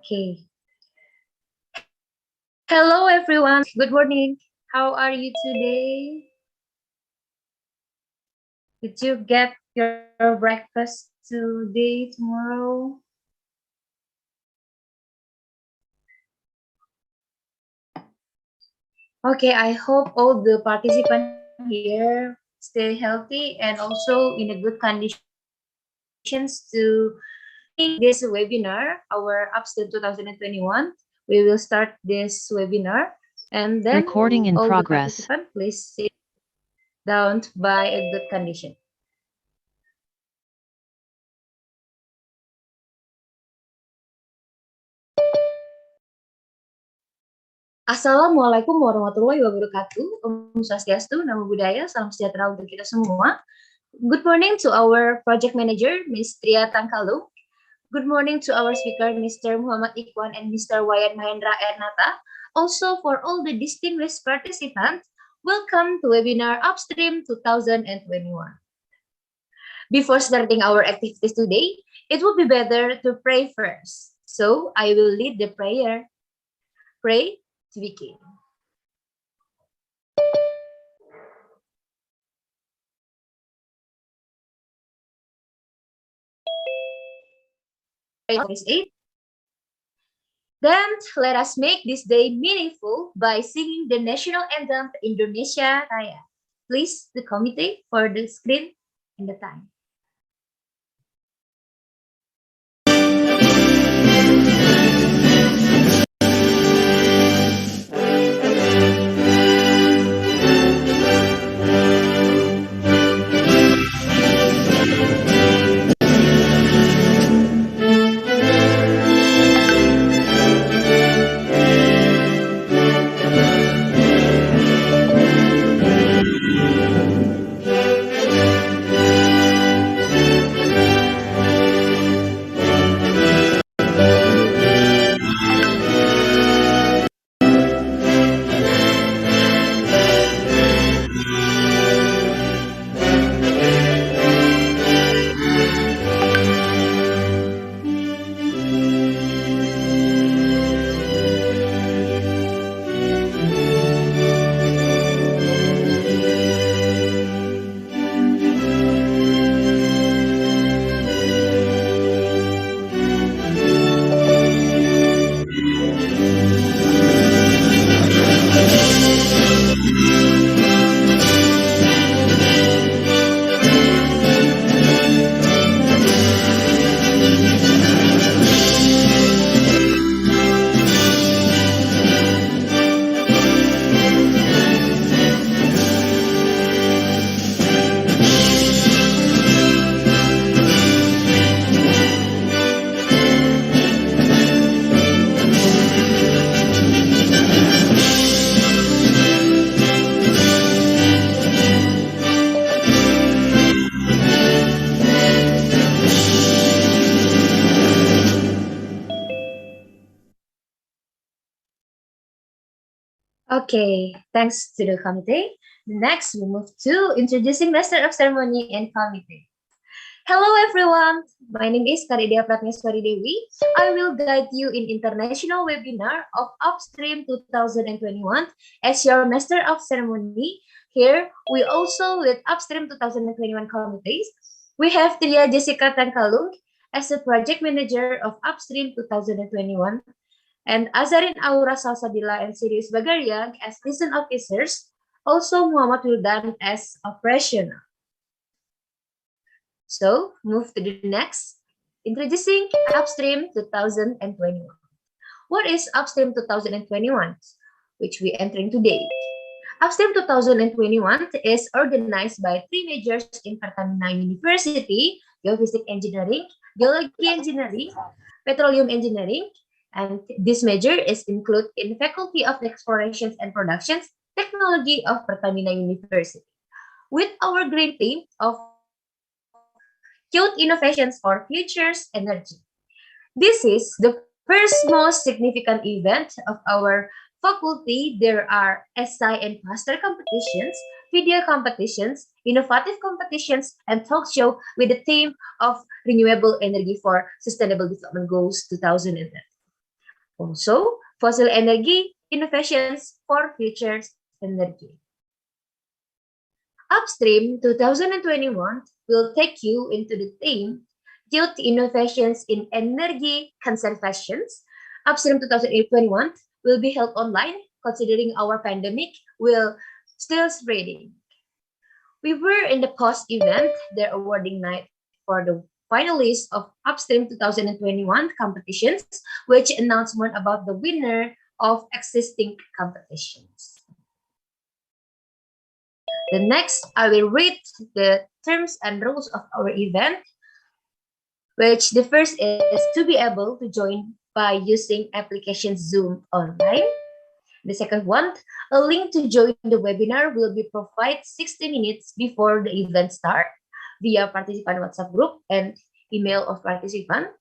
Okay. Hello, everyone. Good morning. How are you today? Did you get your breakfast today, tomorrow? Okay, I hope all the participants here stay healthy and also in a good conditions to this webinar, our UPSTREAM 2021. We will start this webinar, and then Recording in all progress. the participants please sit down by a good condition. Assalamualaikum warahmatullahi wabarakatuh. Om Swastiastu, Namo Buddhaya, salam sejahtera untuk kita semua. Good morning to our project manager, Ms. Tria Tangkalu. Good morning to our speaker, Mr. Muhammad Ikhwan and Mr. Wayan Mahendra Ernata. Also, for all the distinguished participants, welcome to webinar UPSTREAM 2021. Before starting our activities today, it would be better to pray first. So, I will lead the prayer. Pray to begin. Then let us make this day meaningful by singing the national anthem Indonesia Raya. Please, the committee for the screen and the time. Okay, thanks to the committee. Next, we move to introducing Master of Ceremony and Committee. Hello everyone, my name is Karidia Pratneswari Dewi. I will guide you in international webinar of UPSTREAM 2021 as your Master of Ceremony. Here, we also with UPSTREAM 2021 committees. We have Tria Jessica Tangkalung as the project manager of Upstream 2021, and Azarin Aura Salsabila and Sirius Bagarian as liaison officers, also Muhammad Wildan as operational. So, move to the next. Introducing Upstream 2021. What is Upstream 2021, which we entering today? Upstream 2021 is organized by three majors in Pertamina University: Geophysics Engineering, Geology Engineering, Petroleum Engineering, and this major is included in Faculty of Explorations and Productions Technology of Pertamina University, with our green theme of Youth Innovations for Futures Energy. This is the first most significant event of our faculty. There are essay and poster competitions, video competitions, innovative competitions, and talk show with the theme of renewable energy for Sustainable Development Goals 2030. Also, fossil energy innovations for futures energy. Upstream 2021 will take you into the theme Youth Innovations in Energy Conservations. Upstream 2021 will be held online considering our pandemic will still spreading. We were in the post-event, the awarding night for the finalists of Upstream 2021 competitions, which announcement about the winner of existing competitions. The next, I will read the terms and rules of our event, which the first is to be able to join by using application Zoom online. The second one, a link to join the webinar will be provided 60 minutes before the event start via participant WhatsApp group and email of participant.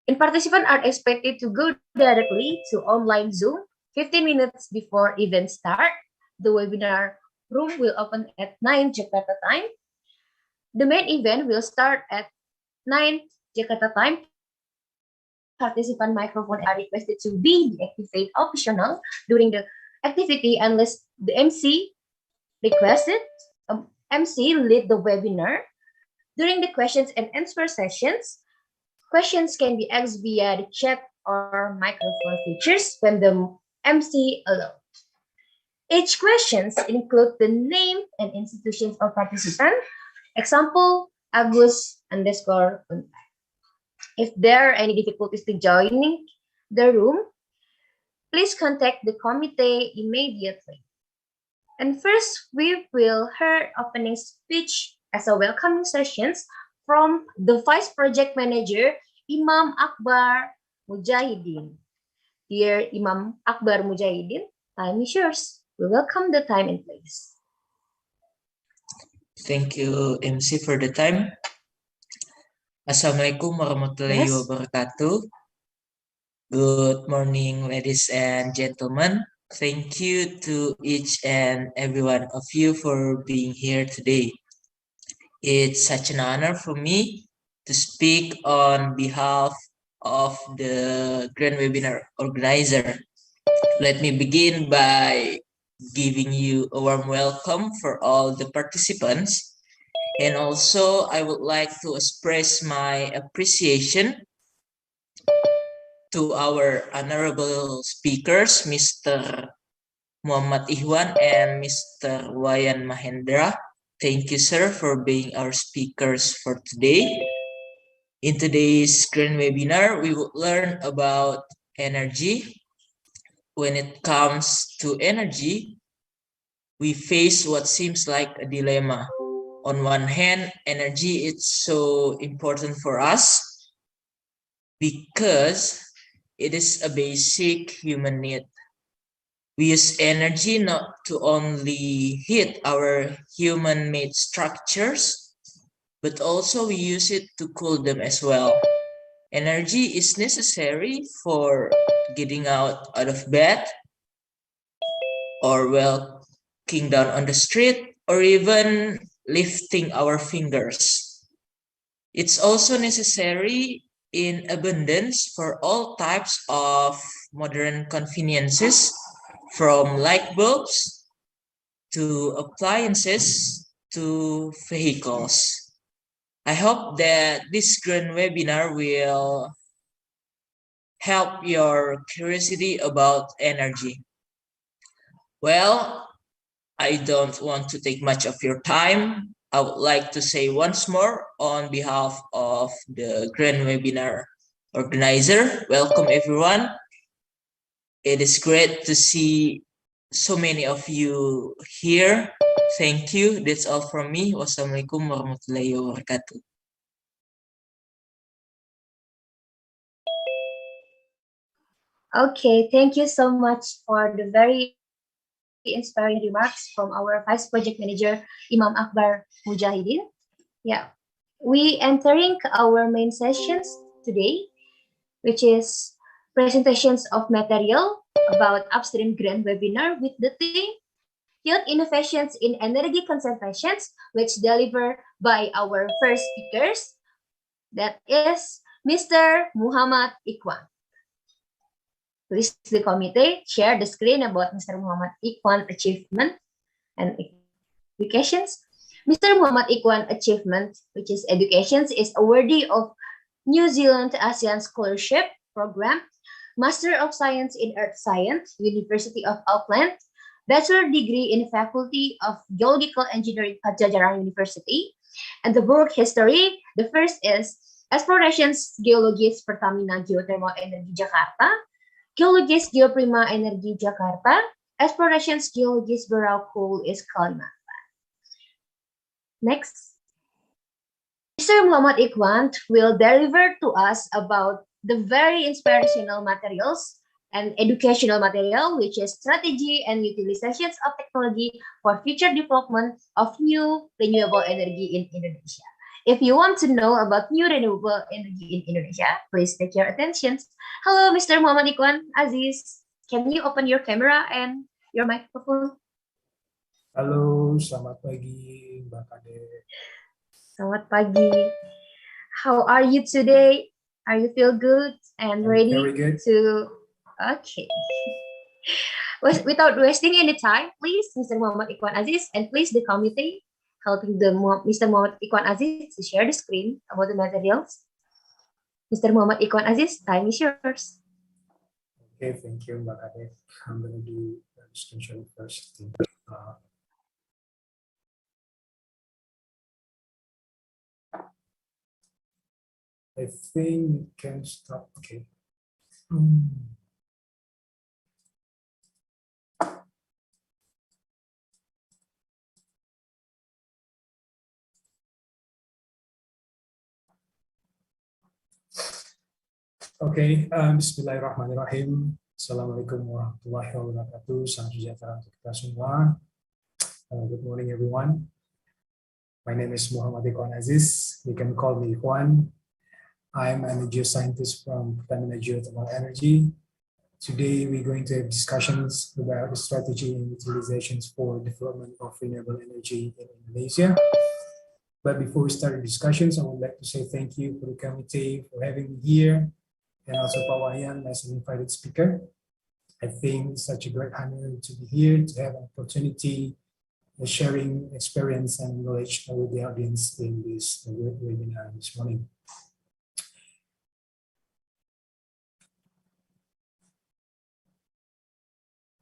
And participants are expected to go directly to online Zoom 15 minutes before event start. The webinar room will open at 9 Jakarta time. The main event will start at 9 Jakarta time. Participant microphone are requested to be deactivated optional during the activity unless the MC requested. MC lead the webinar. During the questions and answer sessions, questions can be asked via the chat or microphone features when the MC allows. Each questions include the name and institutions of participant. Example, Agus _ Unpad. If there are any difficulties to joining the room, please contact the committee immediately. And first, we will hear opening speech as a welcoming sessions from the Vice Project Manager, Imam Akbar Mujahidin. Dear Imam Akbar Mujahidin, time is yours. We welcome the time and place. Thank you, MC, for the time. Assalamualaikum warahmatullahi wabarakatuh. Good morning, ladies and gentlemen. Thank you to each and every one of you for being here today. It's such an honor for me to speak on behalf of the Grand Webinar organizer. Let me begin by giving you a warm welcome for all the participants. And also, I would like to express my appreciation to our honorable speakers, Mr. Muhammad Ihwan and Mr. Wayan Mahendra. Thank you, sir, for being our speakers for today. In today's Grand Webinar, we will learn about energy. When it comes to energy, we face what seems like a dilemma. On one hand, energy is so important for us because it is a basic human need. We use energy not to only heat our human-made structures, but also we use it to cool them as well. Energy is necessary for getting out of bed, or walking down on the street, or even lifting our fingers. It's also necessary in abundance for all types of modern conveniences, from light bulbs to appliances to vehicles. I hope that this green webinar will help your curiosity about energy. Well, I don't want to take much of your time. I would like to say once more on behalf of the green webinar organizer, welcome everyone. It is great to see so many of you here. Thank you. That's all from me. Wassalamualaikum warahmatullahi wabarakatuh. Okay, thank you so much for the very inspiring remarks from our Vice Project Manager, Imam Akbar Mujahidin. Yeah, we entering our main sessions today, which is presentations of material about upstream grant webinar with the theme Youth Innovations in Energy Conservations, which delivered by our first speakers, that is Mr. Muhammad Ikhwan. Please the committee share the screen about Mr. Muhammad Ikhwan achievement and educations. Mr. Muhammad Ikhwan achievement, which is educations, is awardee of New Zealand ASEAN Scholarship Program, Master of Science in Earth Science, University of Auckland, Bachelor degree in Faculty of Geological Engineering at Jajaran University, and the work history. The first is Explorations Geologis Pertamina Geothermal Energi Jakarta, Geologis Geoprima Energi Jakarta, Explorations Geologis Berau is Kalimantan. Next, Mr. Muhammad Ikhwan will deliver to us about the very inspirational materials and educational material, which is strategy and utilizations of technology for future development of new renewable energy in Indonesia. If you want to know about new renewable energy in Indonesia, please take your attention. Hello, Mr. Muhammad Ikhwan Aziz. Can you open your camera and your microphone? Halo, selamat pagi, Mbak Kade. Selamat pagi. How are you today? Are you feel good and ready Very good. to... Okay. Without wasting any time, please, Mr. Muhammad Ikhwan Aziz, and please the committee helping Mr. Muhammad Ikhwan Aziz to share the screen about the materials. Mr. Muhammad Ikhwan Aziz, time is yours. Okay, thank you, Mbak Kade. I'm going to do the screenshot first. I think we can stop. Okay. Okay, Bismillahirrahmanirrahim. Assalamualaikum warahmatullahi wabarakatuh. Salam sejahtera untuk kita semua. Good morning, everyone. My name is Muhammad Ikhwan Aziz. You can call me Ikhwan. I'm a geoscientist from Pertamina Geothermal Energy. Today, we're going to have discussions about the strategy and utilizations for development of renewable energy in Indonesia. But before we start the discussions, I would like to say thank you for the committee for having me here, and also Pak Wahyan as an invited speaker. I think it's such a great honor to be here, to have an opportunity of sharing experience and knowledge with the audience in this webinar this morning.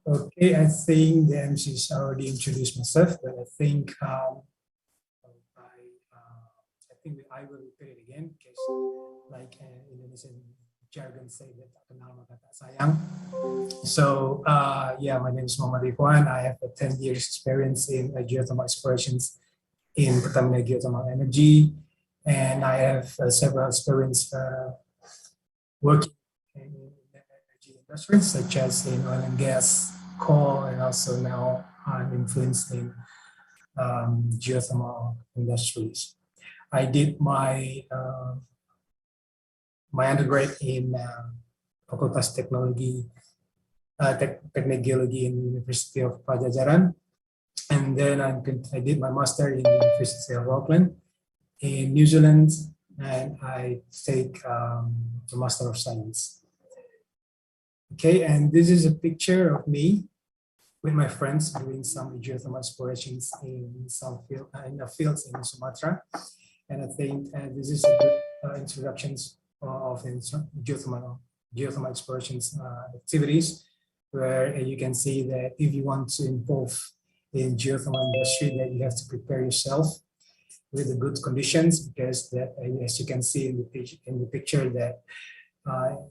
Okay, I think the MCs already introduced myself, but I think I will repeat it again because, like Indonesian jargon say, that tak kenal maka tak sayang. So yeah, my name is Muhammad Ikhwan. I have a 10 years experience in geothermal explorations in Pertamina Geothermal Energy, and I have several experience working in the energy industry, such as in oil and gas, coal, and also now I'm influenced in geothermal industries. I did my my undergrad in Fakultas Teknologi Eksplorasi in University of Pajajaran, and then I did my master in University of Auckland in New Zealand, and I take the Master of Science. Okay, and this is a picture of me with my friends doing some geothermal explorations in some fields in Sumatra. And I think this is a good introductions of geothermal explorations activities, where you can see that if you want to involve in geothermal industry, that you have to prepare yourself with the good conditions, because that, as you can see in the picture, that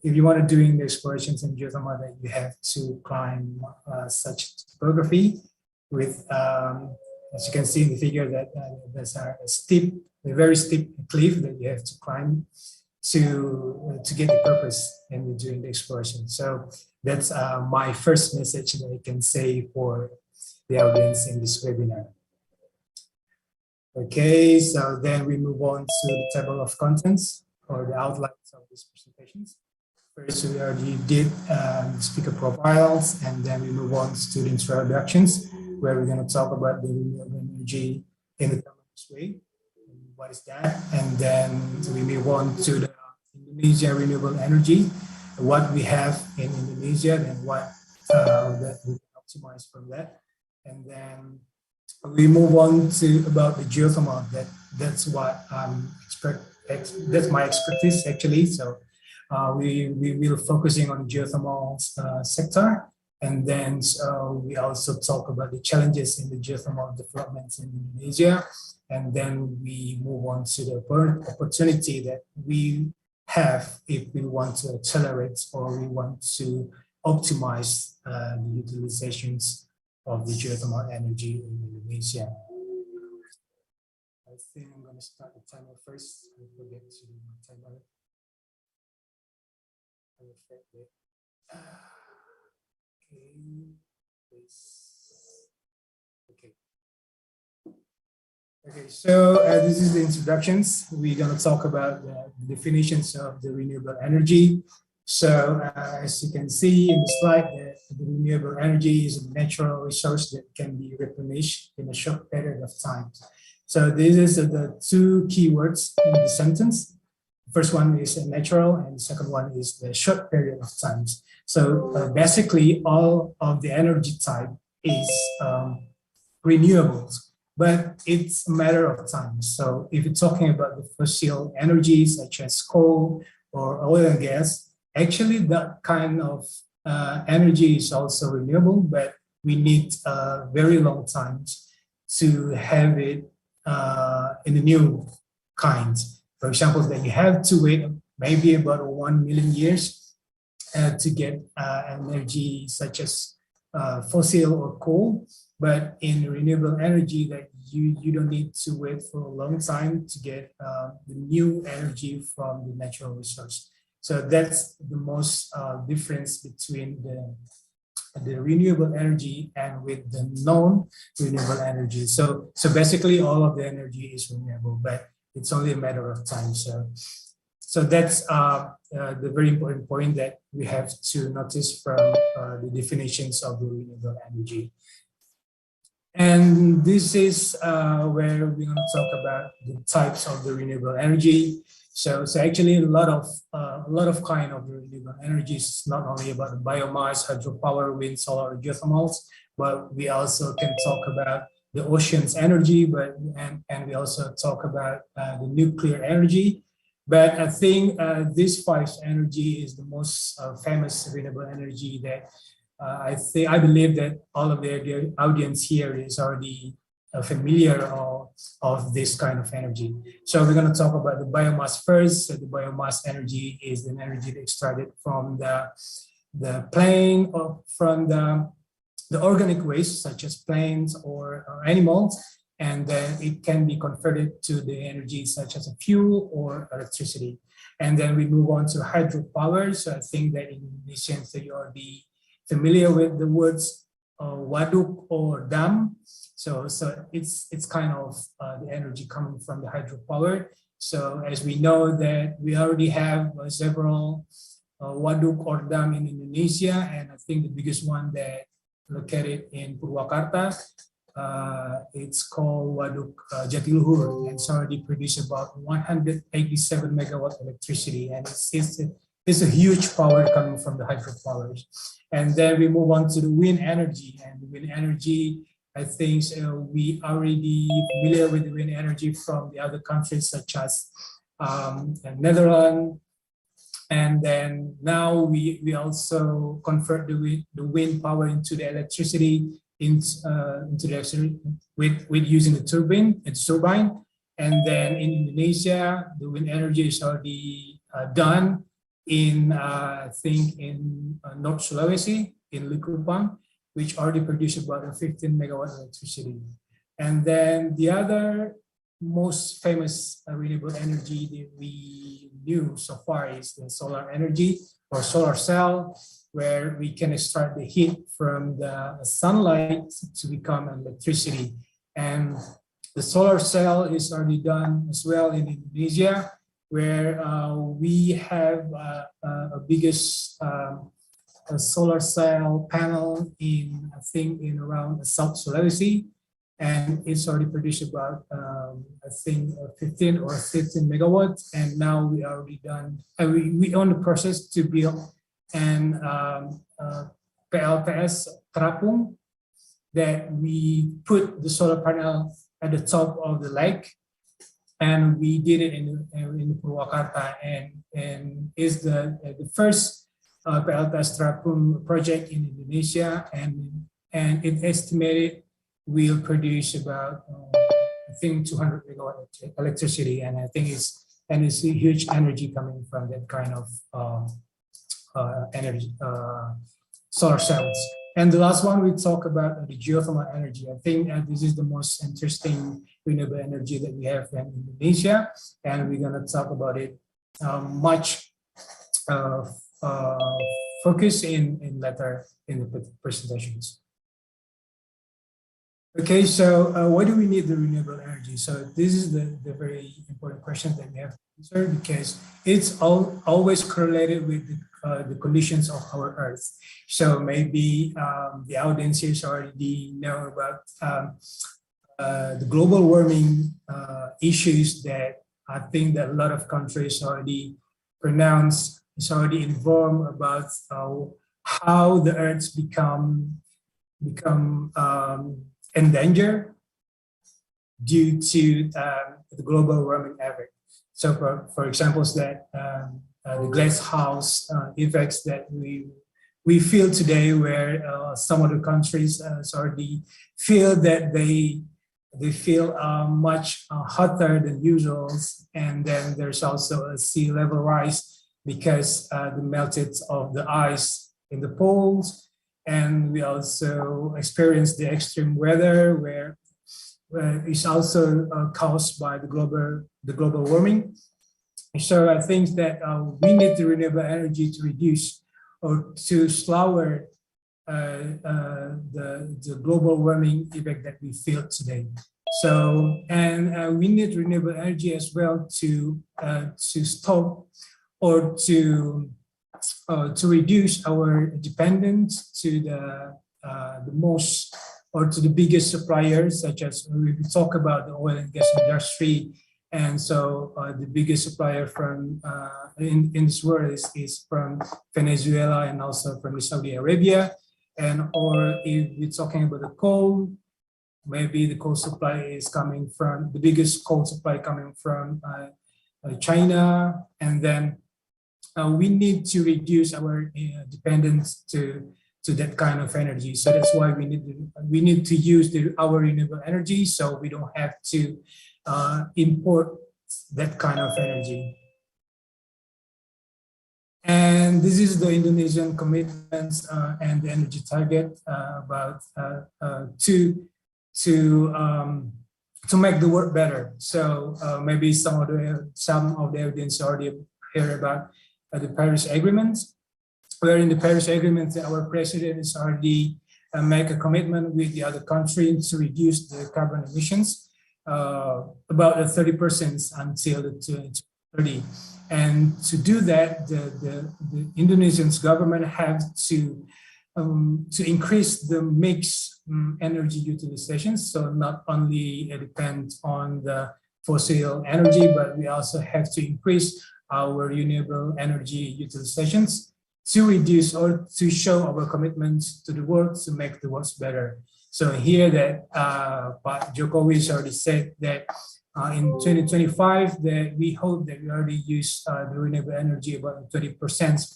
if you want to doing the explorations in geothermal, that you have to climb such topography with, as you can see in the figure, that there's a very steep cliff that you have to climb to get the purpose in doing the exploration. So that's my first message that I can say for the audience in this webinar. Okay, so then we move on to the table of contents or the outlines of these presentations. First, we already did speaker profiles, and then we move on to the introductions, where we're going to talk about the renewable energy in the autonomous way. What is that? And then we move on to the Indonesia renewable energy, what we have in Indonesia, and what that we optimize from that. And then we move on to about the geothermal. That's what that's my expertise actually. So we will focusing on the geothermal sector, and then we also talk about the challenges in the geothermal developments in Indonesia, and then we move on to the opportunity that we have if we want to accelerate or we want to optimize the utilizations of the geothermal energy in Indonesia. I think I'm going to start the timer first. I forget to do my timer. Okay, so this is the introductions. We're going to talk about the definitions of the renewable energy. So as you can see in the slide, the renewable energy is a natural resource that can be replenished in a short period of time. So these are the two keywords in the sentence. The first one is natural, and the second one is the short period of time. So basically, all of the energy type is renewables, but it's a matter of time. So if you're talking about the fossil energies such as coal or oil and gas, actually, that kind of energy is also renewable, but we need very long times to have it in the new kinds. For example, that you have to wait maybe about 1 million years to get energy such as fossil or coal, but in renewable energy, that you don't need to wait for a long time to get the new energy from the natural resource. So that's the most difference between the renewable energy and with the non-renewable energy. So basically all of the energy is renewable, but it's only a matter of time. So that's the very important point that we have to notice from the definitions of the renewable energy. And this is where we're going to talk about the types of the renewable energy. So actually a lot of kind of renewable energy is not only about the biomass, hydropower, wind, solar, geothermals, but we also can talk about the ocean's energy, and we also talk about the nuclear energy. But I think this 5 energy is the most famous renewable energy that I believe that all of the audience here is already familiar of this kind of energy. So we're going to talk about the biomass first. So the biomass energy is the energy extracted from the plant or from the organic waste, such as plants or animals, and then it can be converted to the energy such as a fuel or electricity. And then we move on to hydropower. So I think that in Indonesians, you already familiar with the words waduk or dam. So it's kind of the energy coming from the hydropower. So as we know that we already have several waduk or dam in Indonesia, and I think the biggest one that located in Purwakarta, it's called Waduk Jatiluhur, and it's already produced about 187 megawatt electricity, and it's a huge power coming from the hydropowers. And then we move on to the wind energy, and the wind energy I think we already familiar with the wind energy from the other countries such as Netherlands. And then now we also convert the wind power into the electricity into the electricity with using the turbine. And then in Indonesia, the wind energy is already done in I think in North Sulawesi in Likupang, which already produce about 15 megawatt electricity. And then the other most famous renewable energy that we knew so far is the solar energy or solar cell, where we can extract the heat from the sunlight to become electricity. And the solar cell is already done as well in Indonesia, where we have a biggest a solar cell panel in, I think, in around South Sulawesi, and it's already produced about, I think, 15 or 15 megawatts, and now we are already done, we on the process to build an PLTS terapung that we put the solar panel at the top of the lake, and we did it in Purwakarta, and is the first PLTS terapung project in Indonesia, and it estimated will produce about I think 200 megawatt electricity, and I think it's a huge energy coming from that kind of energy solar cells. And the last one we talk about the geothermal energy. I think this is the most interesting renewable energy that we have in Indonesia, and we're gonna talk about it much focus in later in the presentations. Okay, so why do we need the renewable energy? So this is the very important question that we have to answer, because it's always correlated with the conditions of our Earth. So maybe the audience here already know about the global warming issues that I think that a lot of countries already pronounced, is already informed about how the Earth become endangered due to the global warming effect. So for examples that the glass house effects that we feel today, where some of the countries already feel that they feel much hotter than usual, and then there's also a sea level rise because the melted of the ice in the poles. And we also experience the extreme weather, where it's also caused by the global warming. So I think that we need the renewable energy to reduce or to slower the global warming effect that we feel today. So, and we need renewable energy as well to stop or to reduce our dependence to the most or to the biggest suppliers, such as we talk about the oil and gas industry. And so the biggest supplier from in this world is from Venezuela and also from Saudi Arabia. And or if we're talking about the coal, maybe the coal supply is coming from the biggest coal supply coming from China. And then we need to reduce our dependence to that kind of energy. So that's why we need to use our renewable energy, so we don't have to import that kind of energy. And this is the Indonesian commitments and the energy target about to make the world better. So maybe some of the audience already hear about the Paris Agreement, where in the Paris Agreement, our president has already make a commitment with the other countries to reduce the carbon emissions about 30% until 2030. And to do that, the Indonesian government has to increase the mix energy utilization. So not only depend on the fossil energy, but we also have to increase our renewable energy utilizations to reduce or to show our commitment to the world to make the world better. So here that Pak Jokowi has already said that in 2025 that we hope that we already use the renewable energy about 20%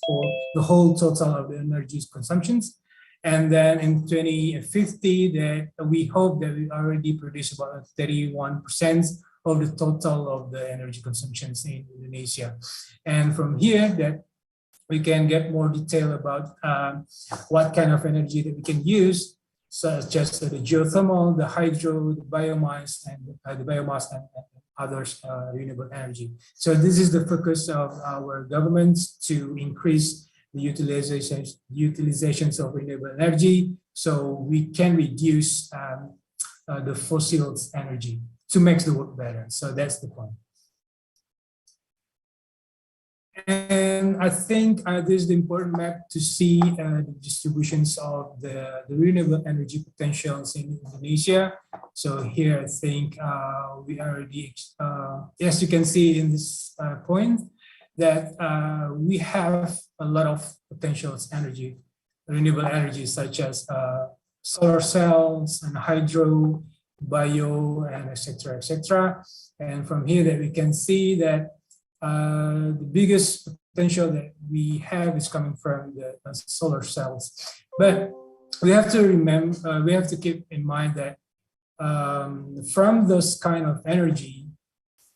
for the whole total of the energy consumptions. And then in 2050 that we hope that we already produce about 31% of the total of the energy consumptions in Indonesia. And from here that we can get more detail about what kind of energy that we can use, such as the geothermal, the hydro, the biomass, and others renewable energy. So this is the focus of our government to increase the utilizations of renewable energy, so we can reduce the fossil energy to make the world better. So that's the point. And I think this is the important map to see the distributions of the renewable energy potentials in Indonesia. So here I think we already, as you can see in this point, that we have a lot of potentials energy, renewable energy, such as solar cells and hydro, bio, and etc. And from here that we can see that the biggest potential that we have is coming from the solar cells. But we have to remember, we have to keep in mind that from those kind of energy,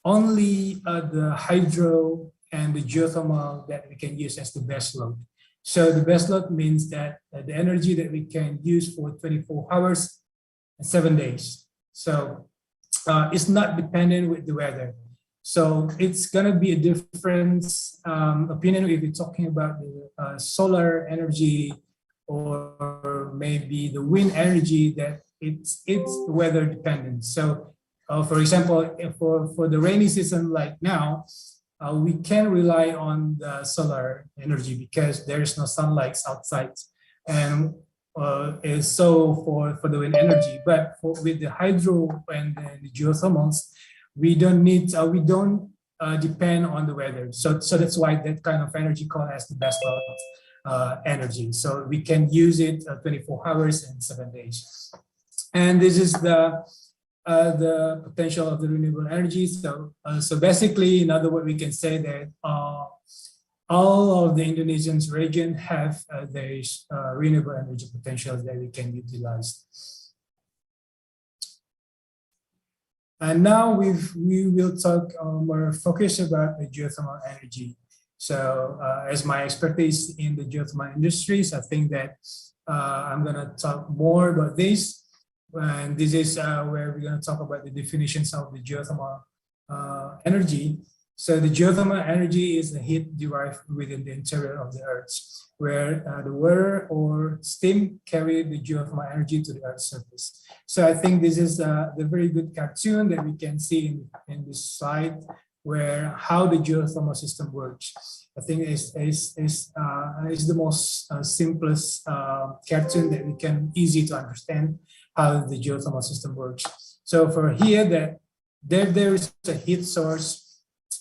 only the hydro and the geothermal that we can use as the base load. So the base load means that the energy that we can use for 24 hours and 7 days. So it's not dependent with the weather. So it's going to be a different opinion if you're talking about the solar energy or maybe the wind energy, that it's weather dependent. So for example, for the rainy season like now, we can rely on the solar energy because there is no sunlight outside. And so for the wind energy, but with the hydro and the geothermals, we don't depend on the weather. So that's why that kind of energy called as the base load energy. So we can use it 24 hours and 7 days. And this is the potential of the renewable energy. So basically, in other words, we can say that all of the Indonesian region have their renewable energy potentials that we can utilize. And now we will talk more focus about the geothermal energy. So as my expertise in the geothermal industries, I think that I'm going to talk more about this. And this is where we're going to talk about the definitions of the geothermal energy. So the geothermal energy is the heat derived within the interior of the Earth, where the water or steam carry the geothermal energy to the Earth's surface. So I think this is the very good cartoon that we can see in this slide, where how the geothermal system works. I think is the most simplest cartoon that we can easy to understand how the geothermal system works. So for here that there is a heat source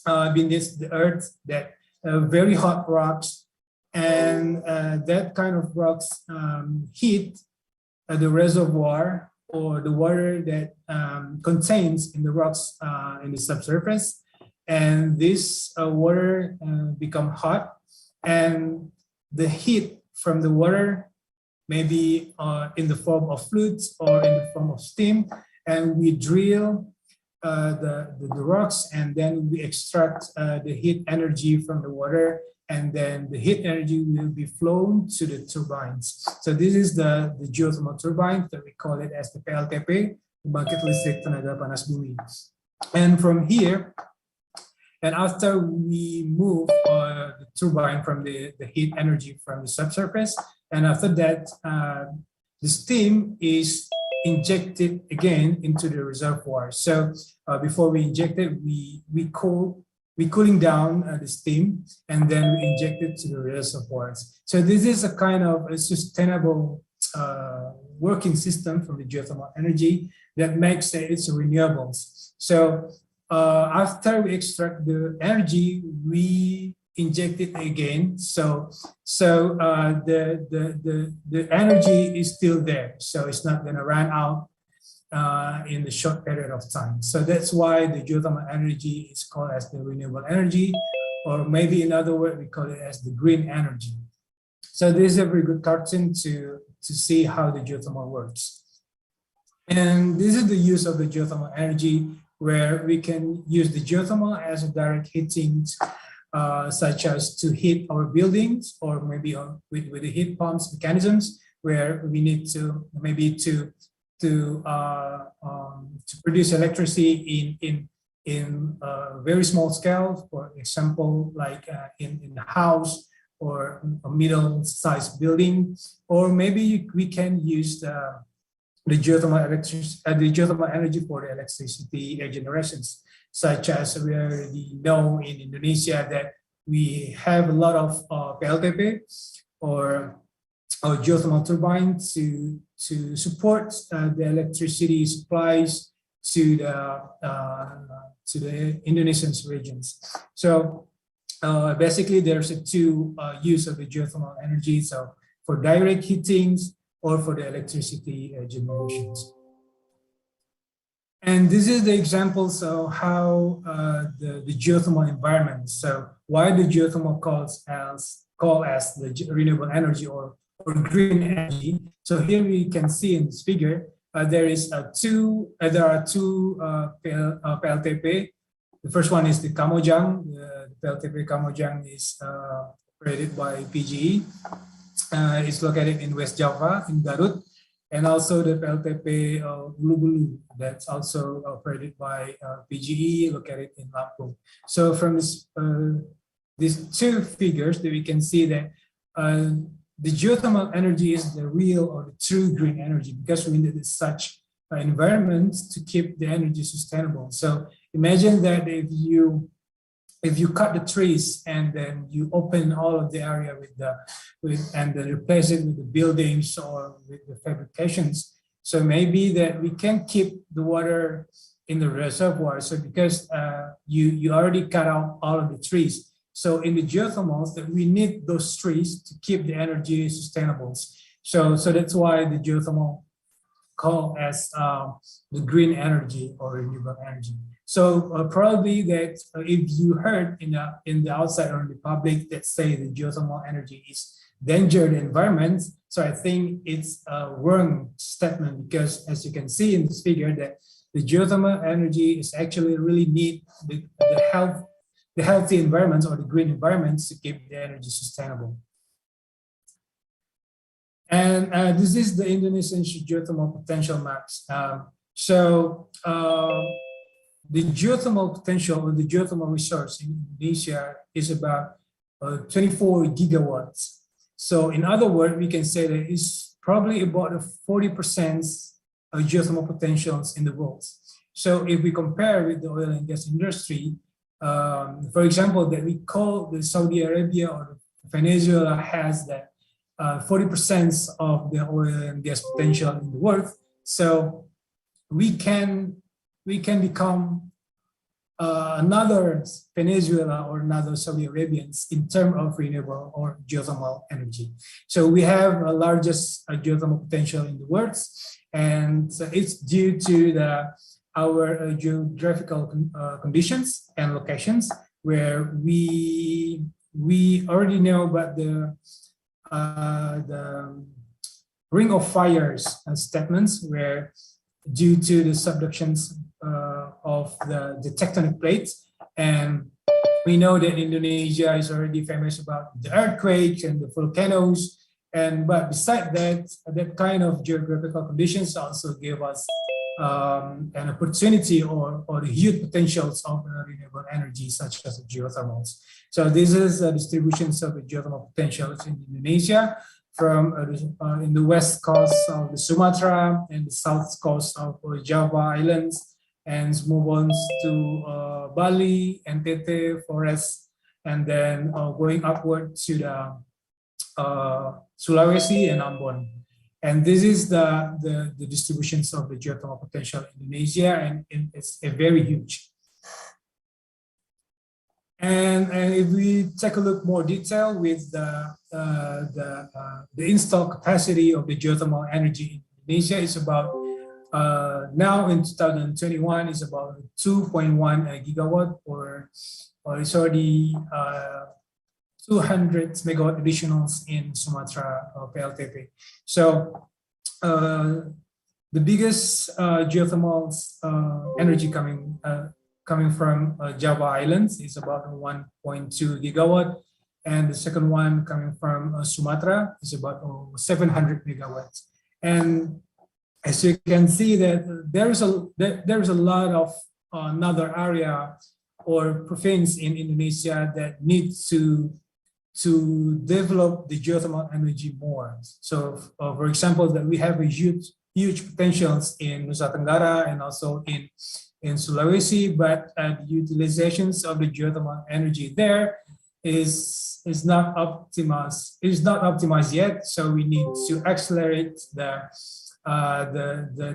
beneath the Earth, that very hot rocks, and that kind of rocks heat the reservoir or the water that contains in the rocks in the subsurface, and this water become hot, and the heat from the water maybe in the form of fluids or in the form of steam, and we drill the rocks, and then we extract the heat energy from the water, and then the heat energy will be flown to the turbines. So this is the geothermal turbine that we call it as the PLTP, Pembangkit Listrik Tenaga Panas Bumi. And from here, and after we move the turbine from the heat energy from the subsurface, and after that, the steam is injected again into the reservoir. So before we inject it, we cooling down the steam, and then we inject it to the reservoirs. So this is a kind of a sustainable working system from the geothermal energy that makes it's renewables. So after we extract the energy, we inject it again. So the energy is still there. So it's not going to run out in the short period of time. So that's why the geothermal energy is called as the renewable energy, or maybe in other words, we call it as the green energy. So this is a very good cartoon to see how the geothermal works. And this is the use of the geothermal energy, where we can use the geothermal as a direct heating, such as to heat our buildings, or maybe with the heat pumps mechanisms, where we need to maybe to produce electricity in very small scale, for example, like in a house or a middle-sized building, or maybe we can use the geothermal energy for the electricity generations, such as we already know in Indonesia that we have a lot of PLTP or geothermal turbines to support the electricity supplies to the Indonesian regions. So basically, there's a two use of the geothermal energy. So for direct heatings or for the electricity generations. And this is the examples of how the geothermal environment. So why the geothermal called as the renewable energy or green energy. So here we can see in this figure, there are two PLTP. The first one is the Kamojang. The PLTP Kamojang is operated by PGE. It's located in West Java, in Garut, and also the PLTP Bulu-Bulu, that's also operated by PGE, located in Lampung. So from these two figures, that we can see that the geothermal energy is the real or the true green energy, because we need such environment to keep the energy sustainable. So imagine that if you cut the trees and then you open all of the area and then replace it with the buildings or with the fabrications, so maybe that we can keep the water in the reservoir. So because you already cut out all of the trees. So in the geothermals, that we need those trees to keep the energy sustainable. So that's why the geothermal called as the green energy or renewable energy. So probably that if you heard in the outside or in the public that say the geothermal energy is danger the environment, so I think it's a wrong statement, because as you can see in this figure that the geothermal energy is actually really need the healthy environments or the green environments to keep the energy sustainable. And this is the Indonesian geothermal potential maps. The geothermal potential or the geothermal resource in Indonesia is about 24 gigawatts. So in other words, we can say that it's probably about 40% of geothermal potentials in the world. So if we compare with the oil and gas industry, for example, that we call the Saudi Arabia or Venezuela has that 40% of the oil and gas potential in the world. So we can become another Venezuela or another Saudi Arabians in terms of renewable or geothermal energy. So we have the largest geothermal potential in the world, and it's due to our geographical conditions and locations, where we already know about the ring of fires statements, where due to the subductions of the tectonic plates, and we know that Indonesia is already famous about the earthquakes and the volcanoes, but besides that kind of geographical conditions also give us an opportunity or the huge potentials of renewable energy, such as geothermals. So this is the distributions of the geothermal potentials in Indonesia, from in the west coast of the Sumatra and the south coast of Java Islands, and move on to Bali, NTT, Flores, and then going upward to the Sulawesi and Ambon. And this is the distributions of the geothermal potential in Indonesia, and it's a very huge. And if we take a look more detail with the installed capacity of the geothermal energy in Indonesia is about now in 2021 is about 2.1 gigawatt, or it's already 200 megawatt additionals in Sumatra PLTP. So the biggest geothermal energy coming from Java Islands is about 1.2 gigawatt, and the second one coming from Sumatra is about 700 megawatts. And as you can see, that there is a lot of another area or province in Indonesia that needs to develop the geothermal energy more. So, for example, that we have a huge potentials in Nusa Tenggara and also in Sulawesi, but the utilizations of the geothermal energy there is not optimized yet. So we need to accelerate the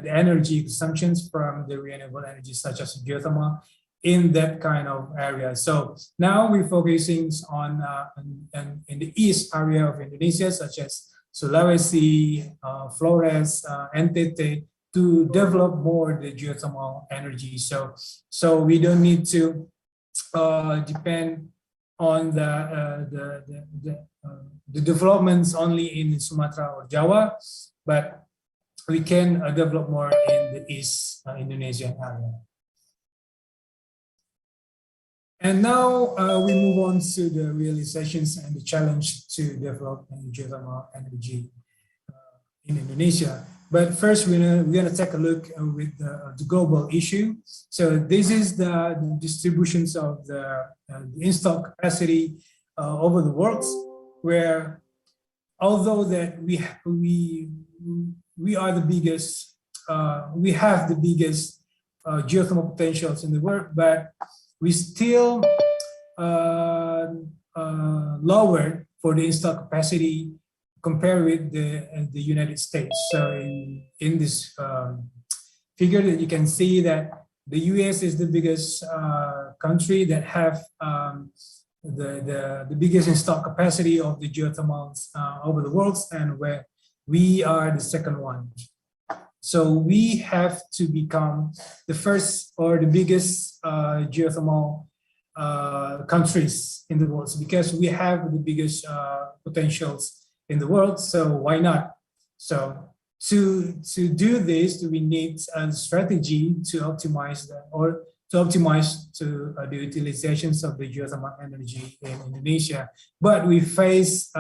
energy consumptions from the renewable energy such as geothermal in that kind of area. So now we're focusing on in the east area of Indonesia, such as Sulawesi, Flores, NTT, to develop more the geothermal energy. So we don't need to depend on the developments only in Sumatra or Java, but we can develop more in the East Indonesian area. And now we move on to the realizations and the challenge to develop geothermal energy in Indonesia. But first, we're gonna take a look with the global issue. So this is the distributions of the installed capacity over the world, where although that we are the biggest, we have the biggest geothermal potentials in the world, but we still lower for the installed capacity compared with the United States. So in this figure that you can see that the US is the biggest country that have the biggest installed capacity of the geothermals over the world, and where we are the second one. So we have to become the first or the biggest geothermal countries in the world, because we have the biggest potentials in the world. So why not? So to do this, we need a strategy to optimize the utilizations of the geothermal energy in Indonesia. But we face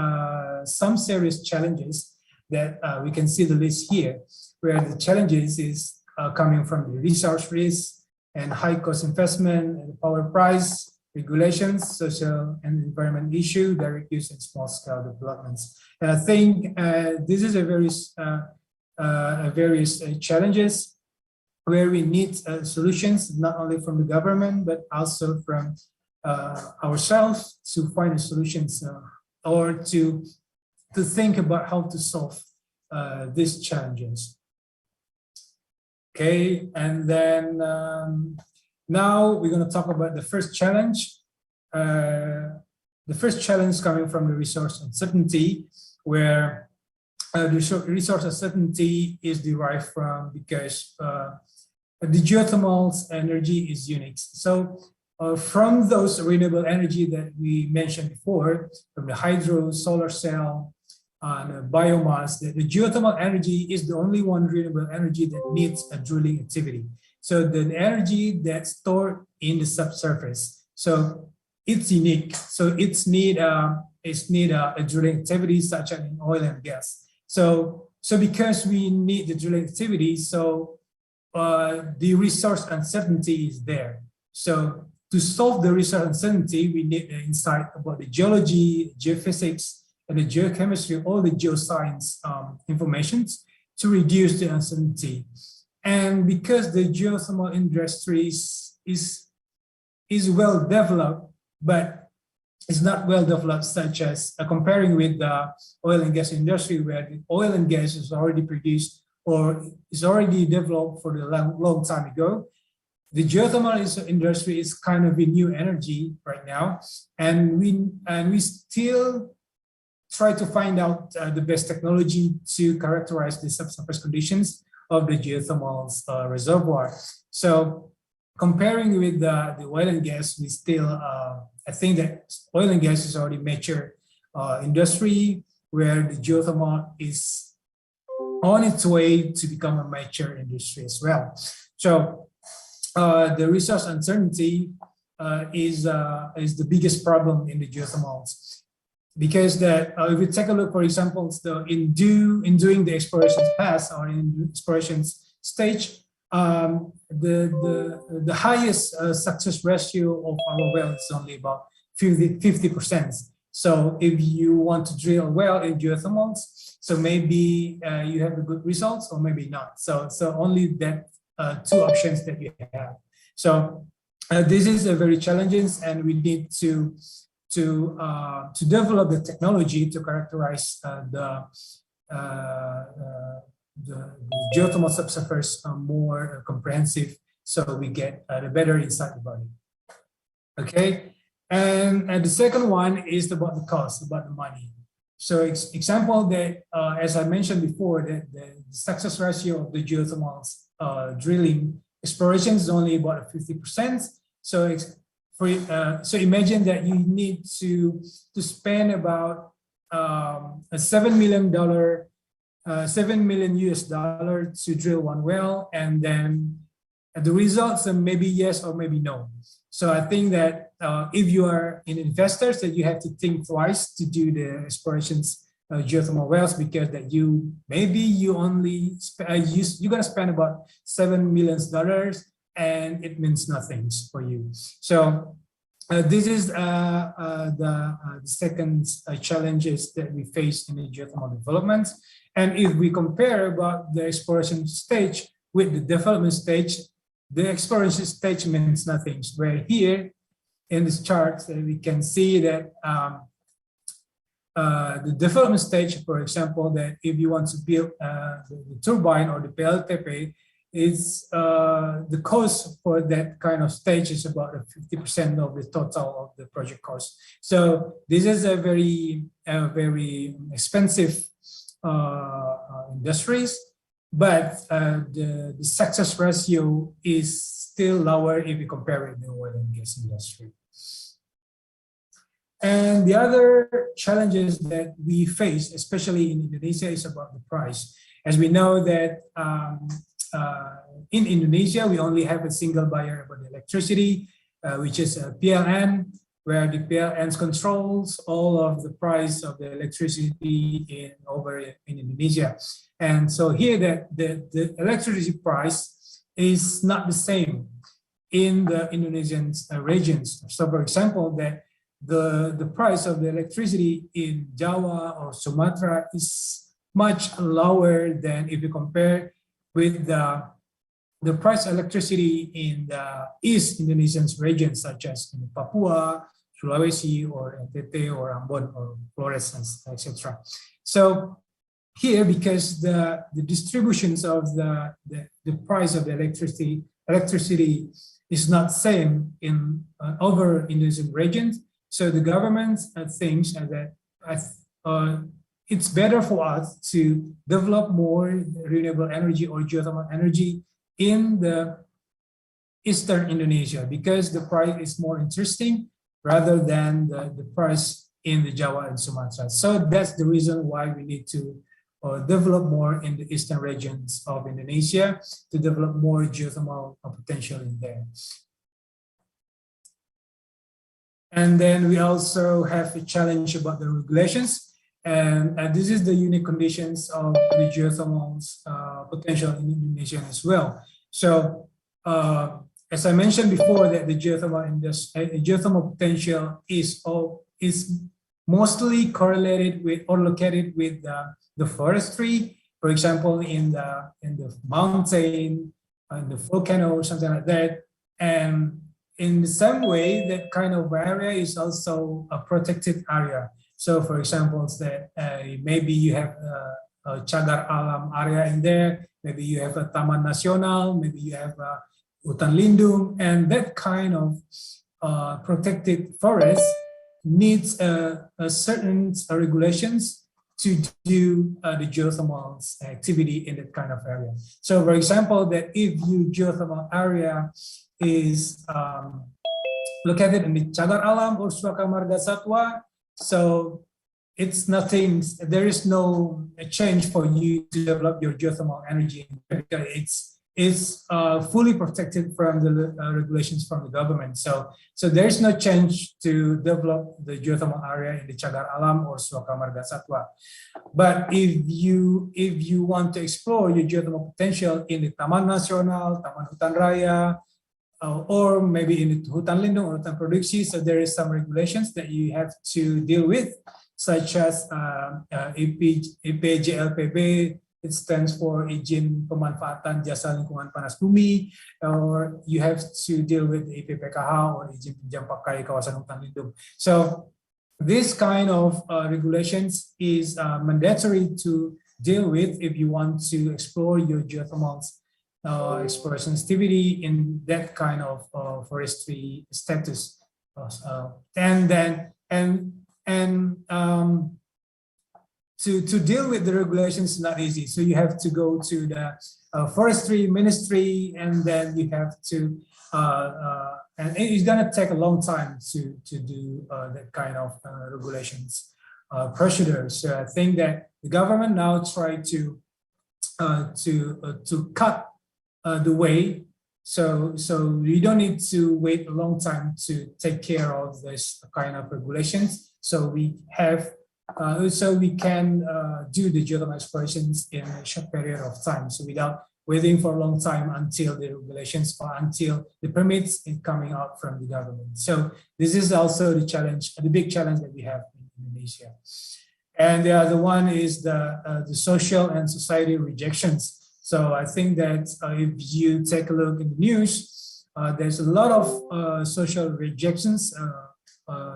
some serious challenges that we can see the list here, where the challenges is coming from the resource risk and high cost investment and the power price, regulations, social and environment issue, direct use and small scale developments. And I think this is a various challenges where we need solutions, not only from the government, but also from ourselves to find a solutions or to think about how to solve these challenges. Okay, and then now we're going to talk about the first challenge. The first challenge coming from the resource uncertainty, where the resource uncertainty is derived from because the geothermal energy is unique. So from those renewable energy that we mentioned before, from the hydro, solar cell, and biomass, the geothermal energy is the only one renewable energy that needs a drilling activity. So the energy that's stored in the subsurface, so it's unique. So it's need a drilling activity such as in oil and gas. So because we need the drilling activity, so the resource uncertainty is there. So to solve the resource uncertainty, we need the insight about the geology, geophysics, and the geochemistry, all the geoscience informations to reduce the uncertainty. And because the geothermal industry is well developed, but it's not well developed, such as comparing with the oil and gas industry, where the oil and gas is already produced or is already developed for a long time ago. the geothermal industry is kind of a new energy right now, and we still try to find out the best technology to characterize the subsurface conditions of the geothermal reservoir. So comparing with the oil and gas, we still, I think that oil and gas is already mature industry, where the geothermal is on its way to become a mature industry as well. So the resource uncertainty is the biggest problem in the geothermals, because that if you take a look, for example, in doing the exploration pass or in exploration stage, the highest success ratio of our well is only about 50%. So if you want to drill a well in geothermals, so maybe you have a good results or maybe not. So only that two options that you have. So this is a very challenging, and we need to develop the technology to characterize the geothermal subsurface more comprehensive, so we get a better insight about it. Okay, and the second one is about the cost, about the money. So example that, as I mentioned before, that the success ratio of the geothermals drilling exploration is only about 50%. So so imagine that you need to spend about $7 million US to drill one well, and then the results are maybe yes or maybe no. So I think that if you are an investor, that you have to think twice to do the explorations geothermal wells, because that you only you're gonna spend about $7 million, and it means nothing for you. So this is the second challenges that we face in the geothermal development. And if we compare about the exploration stage with the development stage, the exploration stage means nothing. Where here in this chart, we can see that the development stage, for example, that if you want to build the turbine or the PLTP, is the cost for that kind of stage is about 50% of the total of the project cost. So this is a very expensive industries, but the success ratio is still lower if you compare it with the oil and gas industry. And the other challenges that we face, especially in Indonesia, is about the price. As we know that in Indonesia, we only have a single buyer for the electricity, which is a PLN, where the PLN controls all of the price of the electricity over in Indonesia. And so here that the electricity price is not the same in the Indonesian regions. So for example, that the price of the electricity in Java or Sumatra is much lower than if you compare with the price of electricity in the East Indonesian regions, such as in Papua, Sulawesi, or NTT, or Ambon, or Flores, etc. So here, because the distributions of the price of the electricity is not same in over Indonesian regions, so the government thinks that it's better for us to develop more renewable energy or geothermal energy in the Eastern Indonesia, because the price is more interesting rather than the price in the Java and Sumatra. So that's the reason why we need to develop more in the eastern regions of Indonesia to develop more geothermal potential in there. And then we also have a challenge about the regulations. And this is the unique conditions of the geothermal potential in Indonesia as well. So as I mentioned before, that the geothermal potential is mostly correlated with or located with the forestry. For example, in the mountain, in the volcano, or something like that. And in the same way, that kind of area is also a protected area. So, for example, that maybe you have a Cagar Alam area in there. Maybe you have a Taman Nasional. Maybe you have hutan lindung, and that kind of protected forest needs a certain regulations to do the geothermal activity in that kind of area. So, for example, that if your geothermal area is located in the Cagar Alam or Suaka Marga Satwa, so it's nothing, there is no change for you to develop your geothermal energy because it's fully protected from the regulations from the government. So there's no change to develop the geothermal area in the Cagar Alam or Suaka Marga Satwa. But if you want to explore your geothermal potential in the Taman Nasional, Taman Hutan Raya, or maybe in the Hutan Lindung or Hutan Produksi, so there is some regulations that you have to deal with, such as IPJLPB. It stands for Izin Pemanfaatan Jasa Lingkungan Panas Bumi, or you have to deal with IPPKH or Izin Pinjam Pakai Kawasan Hutan Lindung. So this kind of regulations is mandatory to deal with if you want to explore your geothermal exploration activity in that kind of forestry status. To deal with the regulations is not easy. So you have to go to the forestry ministry, and then you have to, and it's gonna take a long time to do that kind of regulations procedure. So I think that the government now try to cut the way, so you don't need to wait a long time to take care of this kind of regulations. So we have. So we can do the geothermal explorations in a short period of time, so without waiting for a long time until the regulations or until the permits is coming out from the government. So this is also the challenge, the big challenge that we have in Indonesia. And the other one is the social and society rejections. So I think that if you take a look in the news, there's a lot of social rejections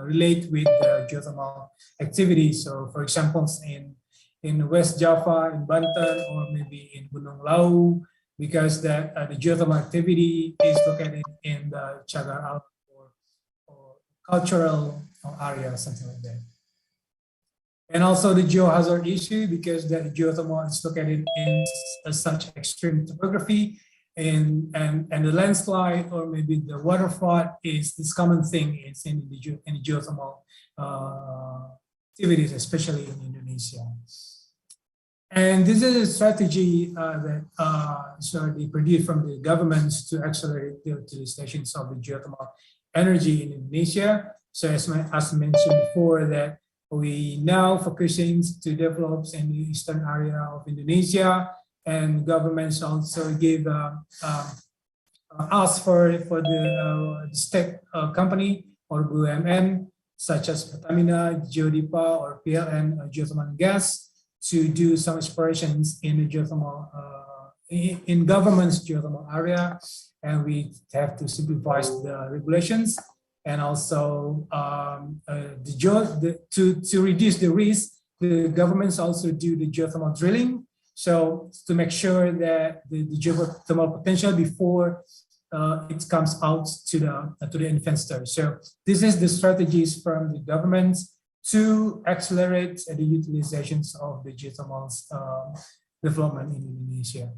relate with the geothermal activity. So for example, in West Java, in Banten, or maybe in Gunung Lau, because that the geothermal activity is located in the Cagar Alam or cultural area, something like that. And also the geohazard issue, because the geothermal is located in such extreme topography, and the landslide or maybe the water flood is this common thing is in the geothermal activities, especially in Indonesia. And this is a strategy that they produced from the governments to accelerate the utilizations of the geothermal energy in Indonesia. So as mentioned before, that we now focusing to develop in the eastern area of Indonesia, and governments also give us for the state company or BUMN, such as Pertamina, Geodipa, or PLN, geothermal gas, to do some explorations in the geothermal, in government's geothermal area, and we have to supervise the regulations, and also to reduce the risk, the governments also do the geothermal drilling. So to make sure that the geothermal potential before it comes out to the investor. So this is the strategies from the government to accelerate the utilizations of the geothermal development in Indonesia.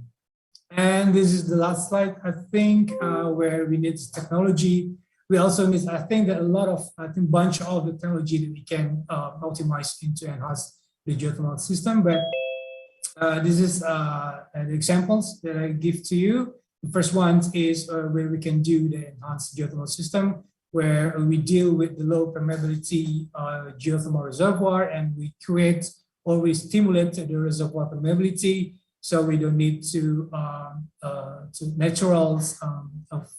And this is the last slide, I think, where we need technology. We also need, I think, that a lot of, bunch of the technology that we can optimize into enhance the geothermal system. But this is the examples that I give to you. The first one is where we can do the enhanced geothermal system, where we deal with the low permeability geothermal reservoir, and we create or we stimulate the reservoir permeability, so we don't need to natural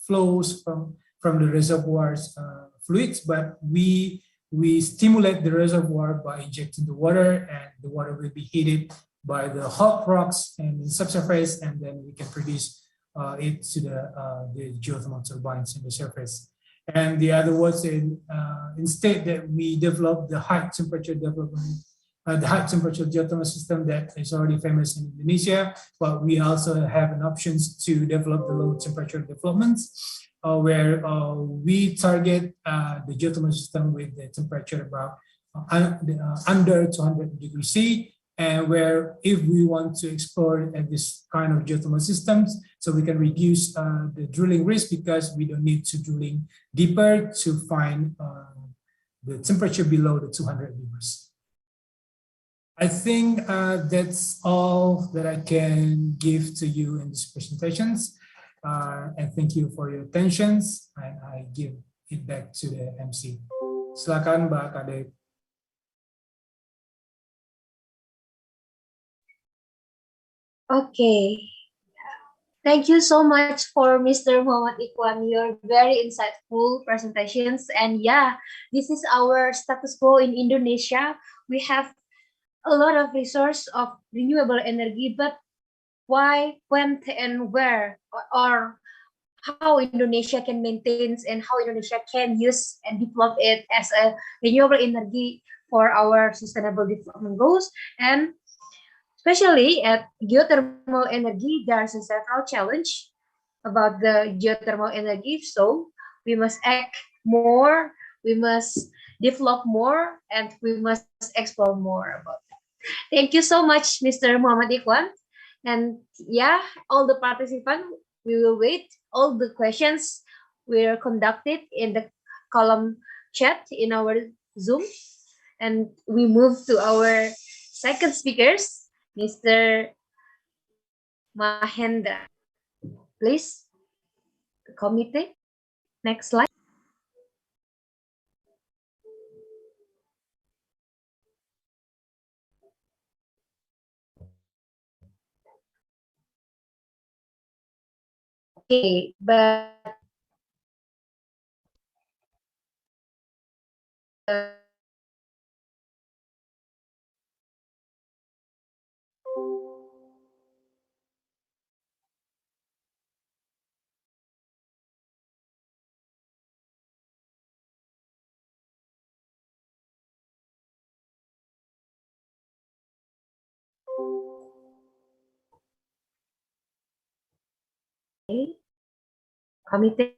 flows from the reservoir's fluids, but we stimulate the reservoir by injecting the water, and the water will be heated by the hot rocks and the subsurface, and then we can produce it to the geothermal turbines in the surface. And the other was instead that we develop the high temperature development the high temperature geothermal system that is already famous in Indonesia, but we also have an options to develop the low temperature developments, where we target the geothermal system with the temperature about under 200 degrees C, and where if we want to explore this kind of geothermal systems, so we can reduce the drilling risk because we don't need to drilling deeper to find the temperature below the 200 degrees. I think that's all that I can give to you in these presentations. And thank you for your attentions. And I give it back to the MC. Silakan Mbak Kade. Okay. Thank you so much for Mr. Muhammad Ikhwan, your very insightful presentations. And yeah, this is our status quo in Indonesia. We have a lot of resource of renewable energy, but why, when, and where, or how Indonesia can maintain and how Indonesia can use and develop it as a renewable energy for our sustainable development goals. And especially at geothermal energy, there's a several challenge about the geothermal energy. So we must act more, we must develop more, and we must explore more about that. Thank you so much, Mr. Muhammad Ikhwan. And yeah, all the participants, we will wait. All the questions were conducted in the column chat in our Zoom. And we move to our second speakers, Mr. Mahendra. Please, the committee. Next slide. Okay, but okay, committee.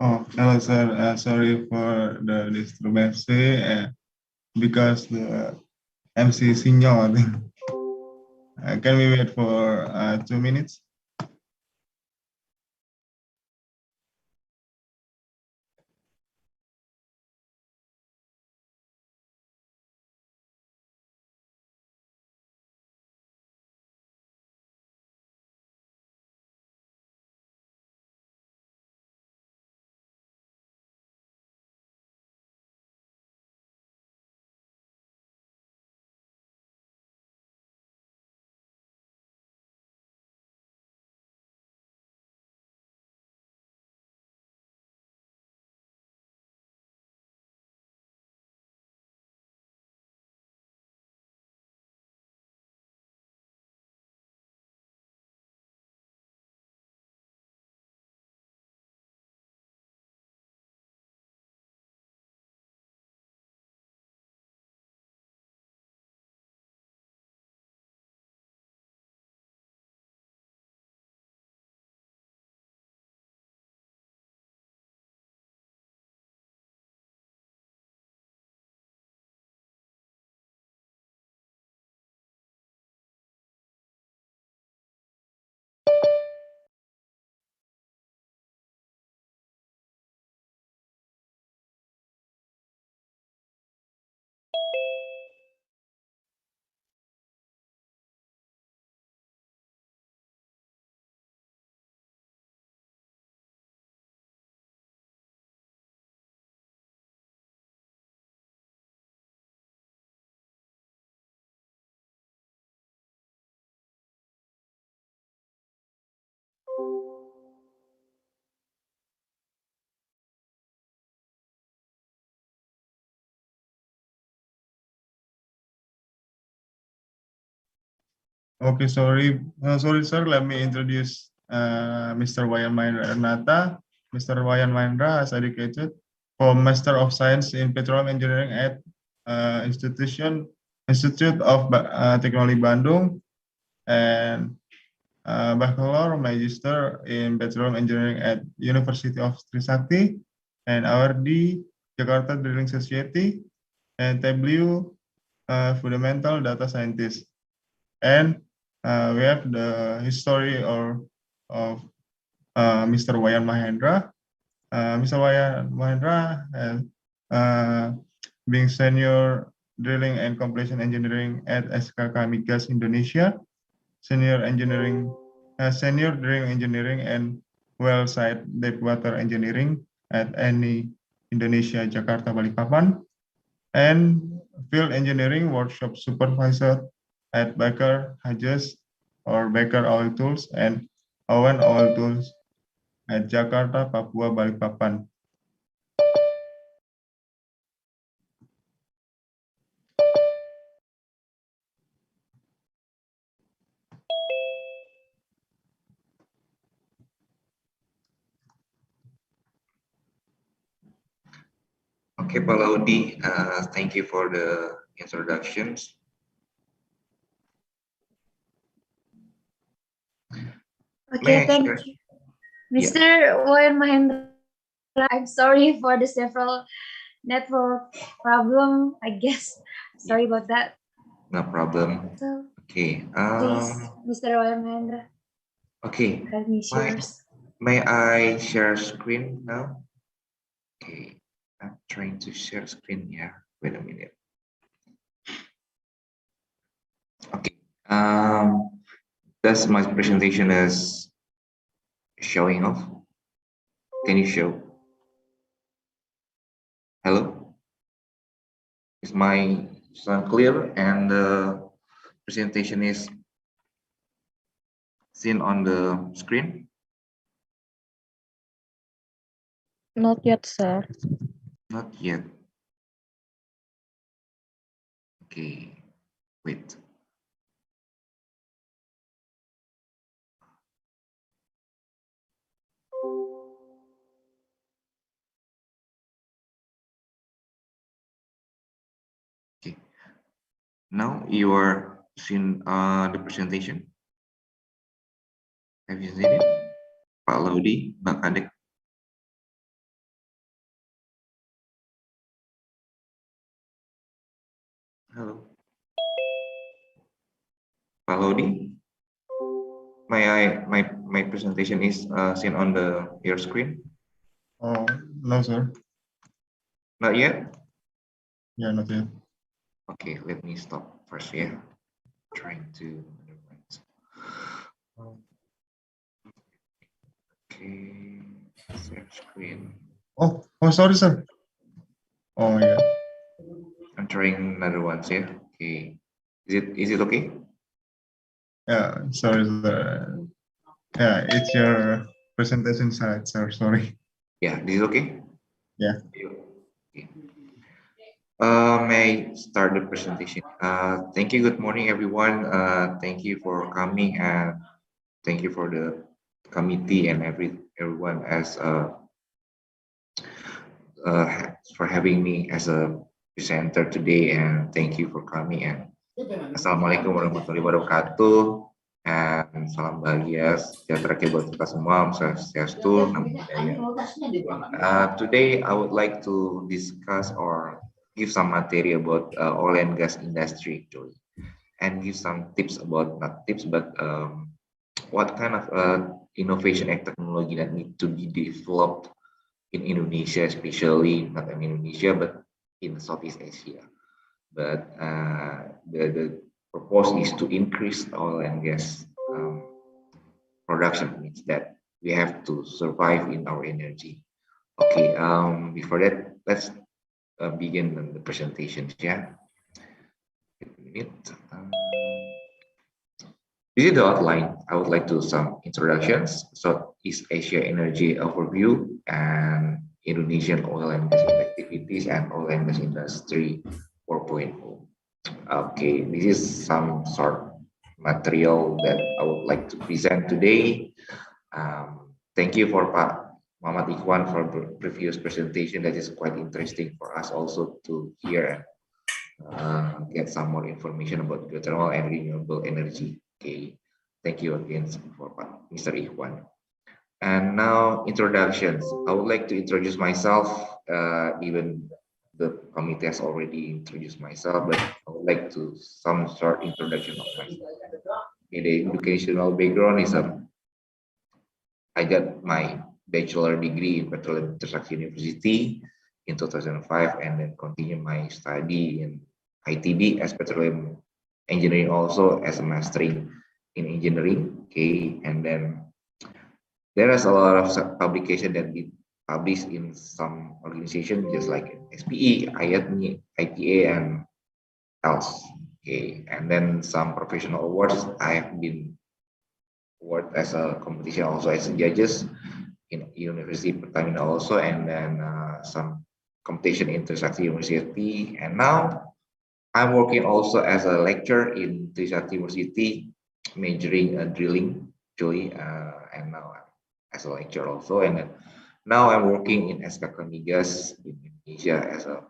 Oh, hello, sir. Sorry for the disturbance because the MC signal, I think. Can we wait for 2 minutes? Okay, sorry, sir. Let me introduce Mr. Wayan Mahendra Ernata. Mr. Wayan Mahendra is educated for Master of Science in Petroleum Engineering at Institute of Teknologi Bandung, and Bachelor Magister in Petroleum Engineering at University of Trisakti, and awardee Jakarta Drilling Society, and W Fundamental Data Scientist. And we have the history of Mr. Wayan Mahendra. Mr. Wayan Mahendra has being senior drilling and completion engineering at SKK Migas Indonesia, senior drilling engineering and well site deep water engineering at ENI Indonesia Jakarta Balikpapan, and field engineering workshop supervisor at Baker Hughes or Baker Oil Tools and Owen Oil Tools at Jakarta, Papua, Balikpapan. Okay, Pak Laudi, thank you for the introductions. Okay, thank you. Mr. Wayan Mahendra, I'm sorry for the several network problem, I guess. Sorry about that. No problem. So, Okay. please, Mr. Wayan Mahendra. Okay. Let me share. May I share screen now? Okay. I'm trying to share screen. Yeah. Wait a minute. Okay. That's my presentation is showing off. Can you show? Hello? Is my sound clear and the presentation is seen on the screen? Not yet, sir. Not yet. Okay, wait. Okay, now you are seeing the presentation. Have you seen it? Pak Laudi, Mbak Kadek. Hello. Pak Laudi, my presentation is seen on your screen? Oh, no, sir. Not yet? Yeah, not yet. Okay, let me stop first, yeah. Trying to okay, share screen. Oh, sorry, sir. Oh, yeah. I'm trying another one, yeah. Okay. Is it okay? Yeah, sorry, sir. Yeah, it's your presentation slide, sir. Sorry. Yeah, this is okay? Yeah. Okay. May I start the presentation? Thank you. Good morning, everyone. Thank you for coming and thank you for the committee and everyone as for having me as a presenter today, and thank you for coming. And Assalamualaikum warahmatullahi wabarakatuh, and salam bahagia sejahtera buat kita semua, Om Swastiastu, Namo Buddhaya. Today I would like to discuss or give some material about oil and gas industry actually, and give some tips about, not tips, but what kind of innovation and technology that need to be developed in Indonesia, especially not in Indonesia, but in Southeast Asia. But the purpose is to increase oil and gas production, means that we have to survive in our energy. Okay, before that, let's begin the presentation. Yeah. This is the outline. I would like to do some introductions. Southeast Asia Energy Overview and Indonesian Oil and Gas Activities and Oil and Gas Industry 4.0. Okay, this is some sort material that I would like to present today. Thank you for Pak Muhammad Ikhwan for the previous presentation. That is quite interesting for us also to hear and get some more information about geothermal and renewable energy. Okay, thank you again for Mr. Ikhwan. And now introductions. I would like to introduce myself, even the committee has already introduced myself, but I would like to some short introduction of myself. Okay, the educational background is I got my bachelor degree in Petroleum Construction University in 2005, and then continue my study in ITB as petroleum engineering, also as a mastering in engineering. Okay, and then there is a lot of publication that we published in some organization, just like SPE, IATME, IPA, and else. Okay, and then some professional awards. I have been awarded as a competition also as judges in University Pertamina also, and then some competition in Trisakti University, and now I'm working also as a lecturer in Trisakti University, majoring drilling, Joey, and now as a lecturer also, and then now I'm working in SK Migas in Indonesia as a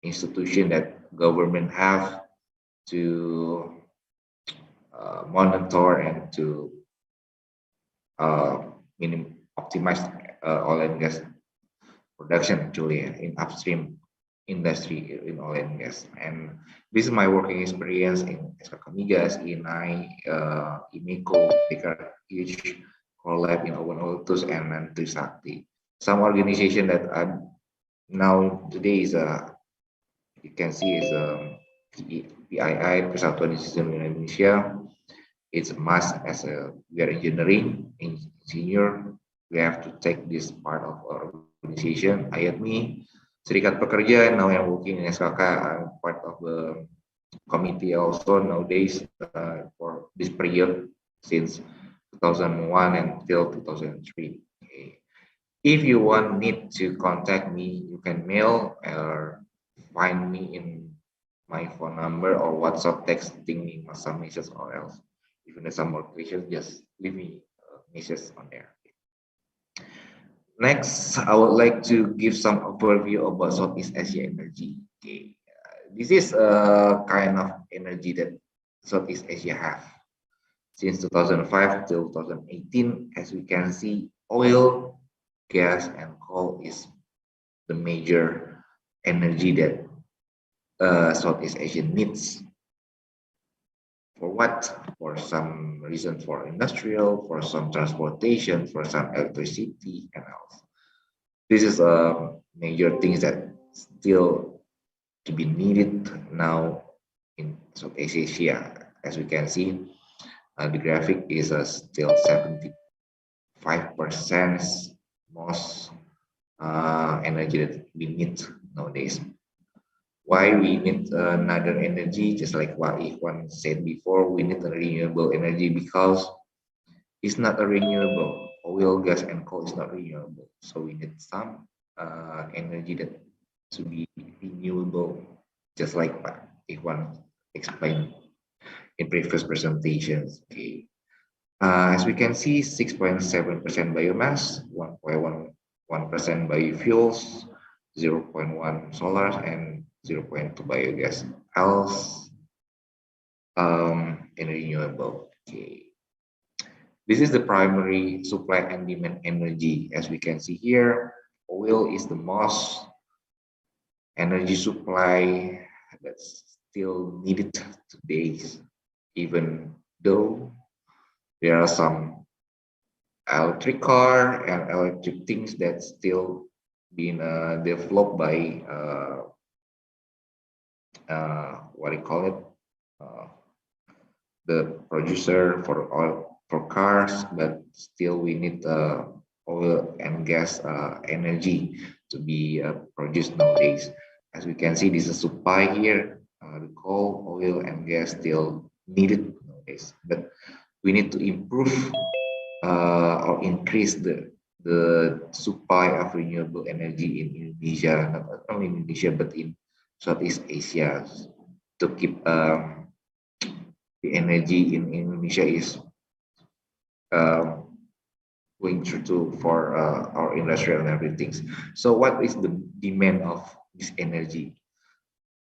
institution that government have to monitor and to optimize oil and gas production, actually, in upstream industry in oil and gas. And this is my working experience in SK Migas, INAI, IMECO, PKH, Lab in Owen and then Trisakti. Some organization that are now today is you can see is PII, Persatuan Institusi Indonesia. It's a must as we are engineering engineer. We have to take this part of our organization. IATME, Serikat Pekerja. Now I'm working in SKK. I'm part of the committee also nowadays for this period since 2001 until 2003. Okay. If you need to contact me, you can mail or find me in my phone number or WhatsApp, texting me some messages, or else if you need some more questions, just leave me a message on there. Next, I would like to give some overview about Southeast Asia energy. Okay, this is a kind of energy that Southeast Asia have. Since 2005 till 2018, as we can see, oil, gas, and coal is the major energy that Southeast Asia needs. For what? For some reason, for industrial, for some transportation, for some electricity, and else. This is a major things that still to be needed now in Southeast Asia. As we can see, the graphic is still 75% most energy that we need nowadays. Why we need another energy? Just like what Ikhwan said before, we need a renewable energy because it's not a renewable. Oil, gas, and coal is not renewable. So we need some energy that to be renewable, just like what Ikhwan explained in previous presentations. Okay, as we can see, 6.7% biomass, 1.1% biofuels, 0.1 solar, and 0.2 biogas. Else, and renewable. Okay, this is the primary supply and demand energy. As we can see here, oil is the most energy supply that's still needed today, even though there are some electric car and electric things that still being developed by what do you call it, the producer for oil for cars, but still we need oil and gas energy to be produced nowadays. As we can see, this is supply here. The coal, oil, and gas still needed nowadays, but we need to improve or increase the supply of renewable energy in Indonesia, not only in Indonesia but in Southeast Asia, to keep the energy in Indonesia is going through for our industrial and everything. So what is the demand of this energy?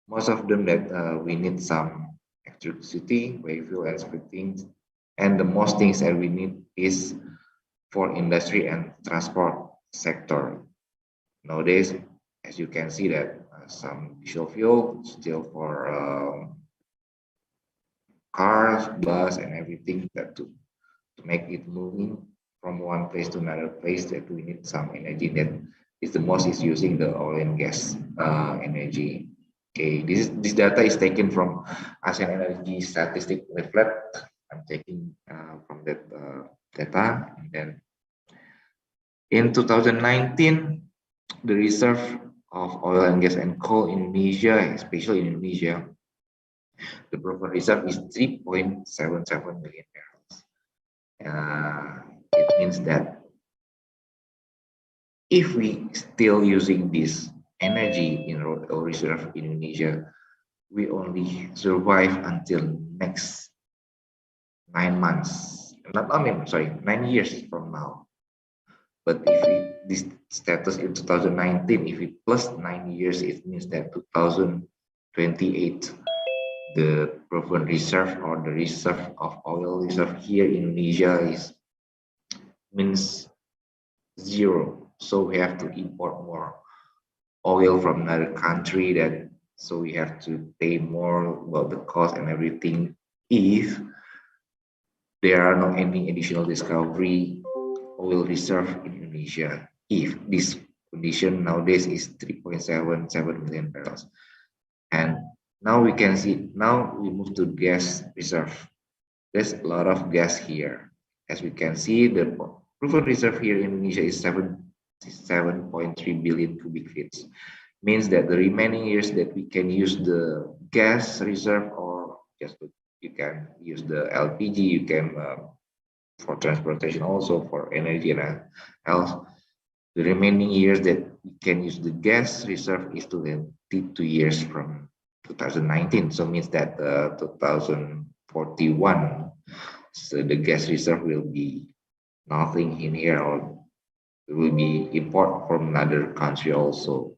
Most of them that we need some electricity, fuel and everything, and the most things that we need is for industry and transport sector. Nowadays, as you can see that some diesel fuel still for cars, bus, and everything that to make it moving from one place to another place, that we need some energy that is the most is using the oil and gas energy. Okay, this data is taken from ASEAN Energy Statistic Leaflet. I'm taking from that data, and then in 2019, the reserve of oil and gas and coal in Indonesia, especially in Indonesia, the proven reserve is 3.77 million barrels. It means that if we still using this energy in oil reserve in Indonesia, we only survive until next 9 months. Sorry, 9 years from now. But if this status in 2019, if it plus 9 years, it means that 2028, the proven reserve or the reserve of oil reserve here in Indonesia means 0. So we have to import more oil from another country, so we have to pay more about the cost and everything if there are not any additional discovery oil reserve in Indonesia. If this condition nowadays is 3.77 million barrels. And now we can see, now we move to gas reserve. There's a lot of gas here. As we can see, the proven reserve here in Indonesia is 7.3 billion cubic feet. Means that the remaining years that we can use the gas reserve, or just you can use the LPG, you can for transportation, also for energy and else. The remaining years that we can use the gas reserve is 22 years from 2019. So means that 2041, so the gas reserve will be nothing in here, or it will be import from another country also.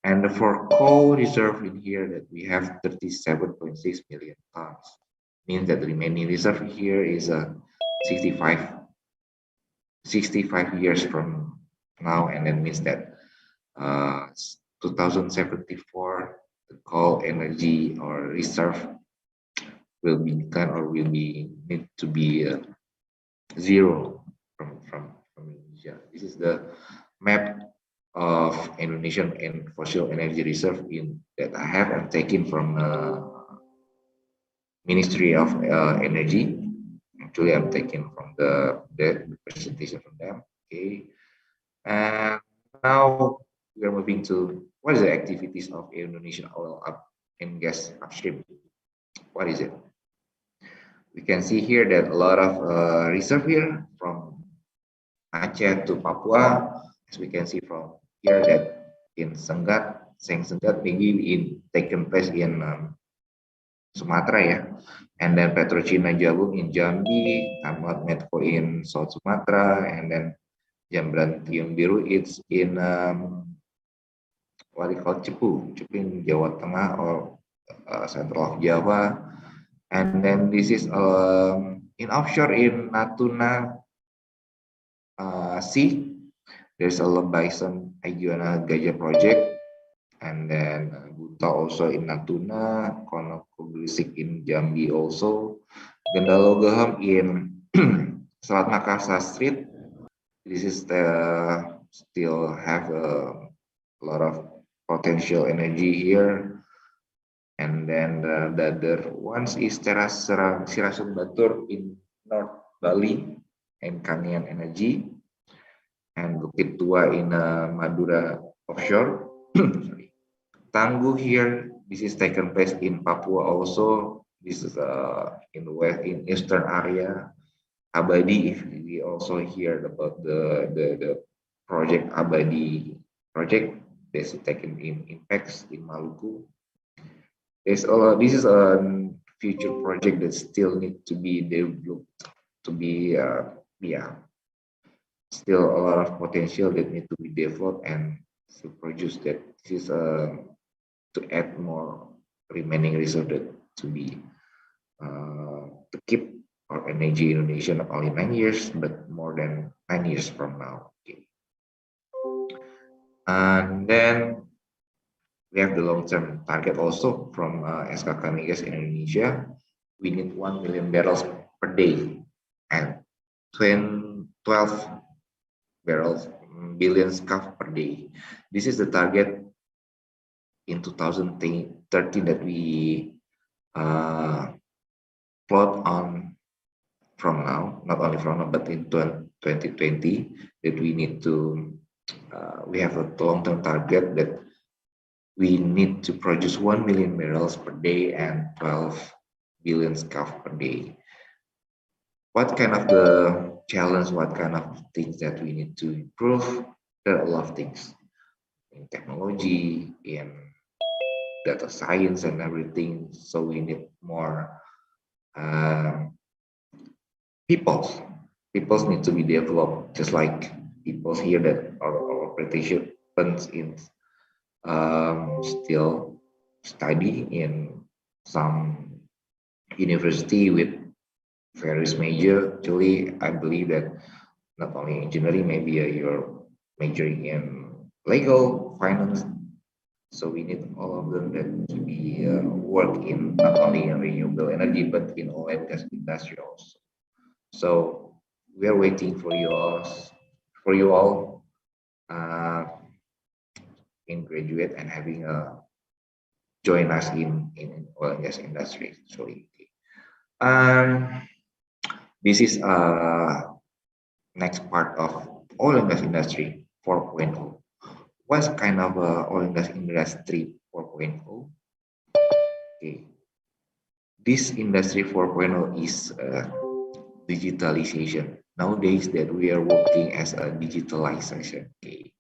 And for coal reserve in here, that we have 37.6 million tons, means that the remaining reserve here is 65 years from now, and then means that 2074, the coal energy or reserve will be declined, or will be need to be 0 from Indonesia. This is the map of Indonesian and fossil energy reserve that I have and taken from Ministry of Energy. Actually, I'm taking from the presentation from them. Okay, and now we are moving to what is the activities of Indonesian oil and gas upstream. What is it? We can see here that a lot of reserve here from Aceh to Papua. As we can see from here that in Seng Sengat maybe taken place in Sumatra, yeah, and then Petrochina Jabung in Jambi, Tamat Medco in South Sumatra, and then Jambrantium Biru it's in what we call Cepu in Jawa Tengah or Central of Java, and then this is in offshore in Natuna Sea. There's a Bison Iguana Gajah project, and then Buta also in Natuna, Konokoglisik in Jambi also, Gendalogaham in Selat Makassar Street. This is still have a lot of potential energy here, and then the other ones is Sirasum Batur in North Bali and Kangean Energy, and Bukit Tua in Madura offshore. Sorry. Tangguh here, this is taken place in Papua also. This is in eastern area. Abadi, if we also heard about the project Abadi project, this is taken in Pex in Maluku. This is future project that still need to be developed, to be still a lot of potential that need to be developed and to produce that. This is to add more remaining reserve that to be to keep our energy in Indonesia not only 9 years but more than 9 years from now. Okay. And then we have the long-term target also from SKK Migas in Indonesia. We need 1 million barrels per day and 12 billion scf per day. This is the target in 2013 that we plot on from now, not only from now, but in 2020 that we need to, we have a long-term target that we need to produce 1 million barrels per day and 12 billion scf per day. What kind of the challenge, what kind of things that we need to improve? There are a lot of things in technology, in data science and everything. So we need more people need to be developed, just like people here that are participants in still study in some university with various major. Actually, I believe that not only engineering, maybe you're majoring in legal, finance. So we need all of them that to be work in not only in renewable energy but in oil and gas industry also. So we are waiting for you all in graduate and having join us in oil and gas industry. Sorry. This is next part of oil and gas industry 4.0. What's kind of oil and gas industry 4.0? Okay, this industry 4.0 is digitalization. Nowadays that we are working as a digitalization. Okay,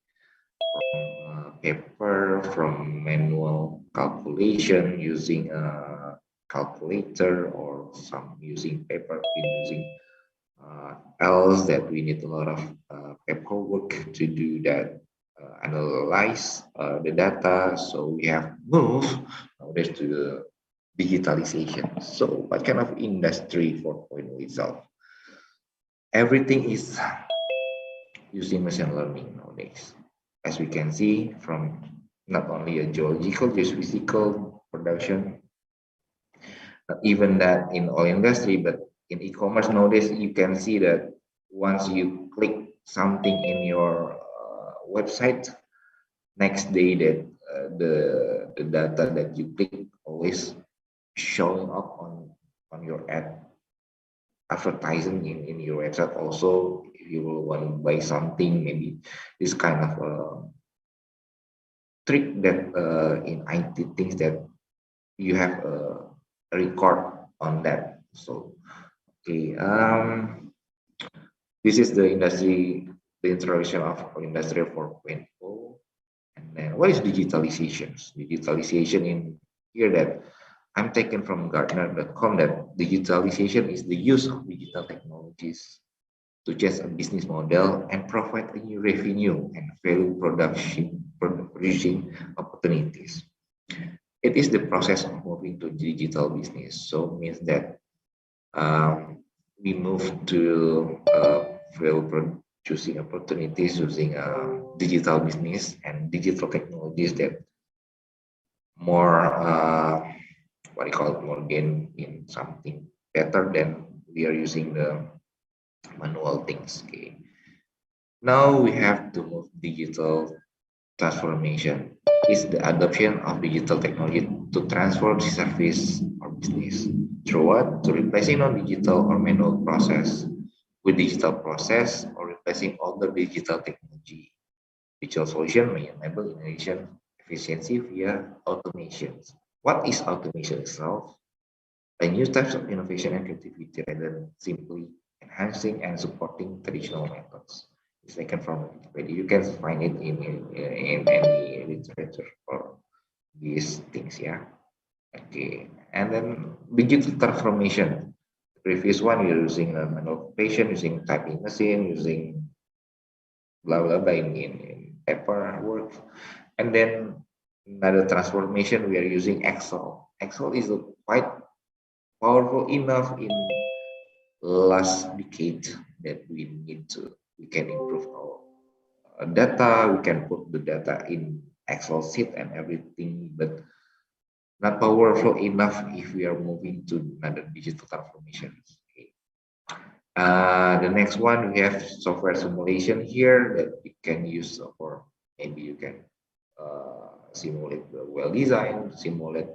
from paper, from manual calculation using a calculator, or some using paper, using else that we need a lot of paperwork to do that. Analyze the data, so we have moved nowadays to the digitalization. So what kind of industry 4.0 itself? Everything is using machine learning nowadays, as we can see from not only a geological, geophysical production, not even that in oil industry, but in e-commerce nowadays, you can see that once you click something in your website, next day that the data that you click always showing up on your ad advertising in your website. Also, if you will want to buy something, maybe this kind of trick that in IT things that you have a record on that. So okay, this is the industry, the introduction of Industry 4.0. And then what is digitalization? Digitalization in here that I'm taken from Gartner.com, that digitalization is the use of digital technologies to change a business model and provide a new revenue and value producing opportunities. It is the process of moving to digital business. So it means that we move to value choosing opportunities using digital business and digital technologies that more what do you call it, more gain in something better than we are using the manual things. Okay, now we have to move digital transformation. Is the adoption of digital technology to transform the service or business through what? To replacing non-digital or manual process with digital process, or replacing all the digital technology. Digital solution may enable innovation efficiency via automations. What is automation itself? A new types of innovation and creativity rather than simply enhancing and supporting traditional methods. It's taken from Wikipedia. You can find it in any literature for these things. Yeah. Okay. And then digital transformation. The previous one, you're using a manual occupation, using typing machine, using blah blah blah in paper work. And then another transformation, we are using Excel. Excel is quite powerful enough in last decade that we can improve our data. We can put the data in Excel sheet and everything, but not powerful enough if we are moving to another digital transformation. Okay. The next one, we have software simulation here that you can use for, maybe you can simulate the well design, simulate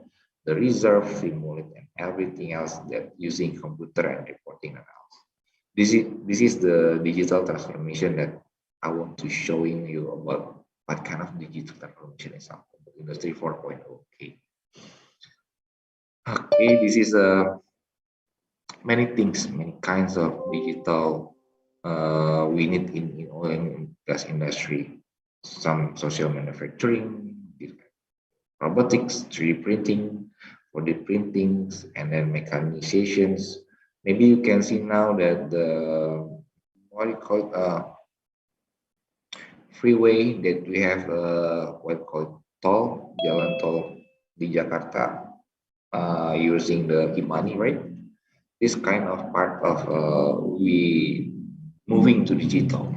the reserve, simulate and everything else that using computer and reporting analysis. This is the digital transformation that I want to showing you about what kind of digital transformation is Industry 4.0. Okay. Okay, this is many things, many kinds of digital we need in oil and gas industry. Some social manufacturing, robotics, 3D printing, 4D printings, and then mechanizations. Maybe you can see now that the what you call freeway that we have what you call tol, jalan tol di Jakarta using the e-money, right? This kind of part of we moving to digital.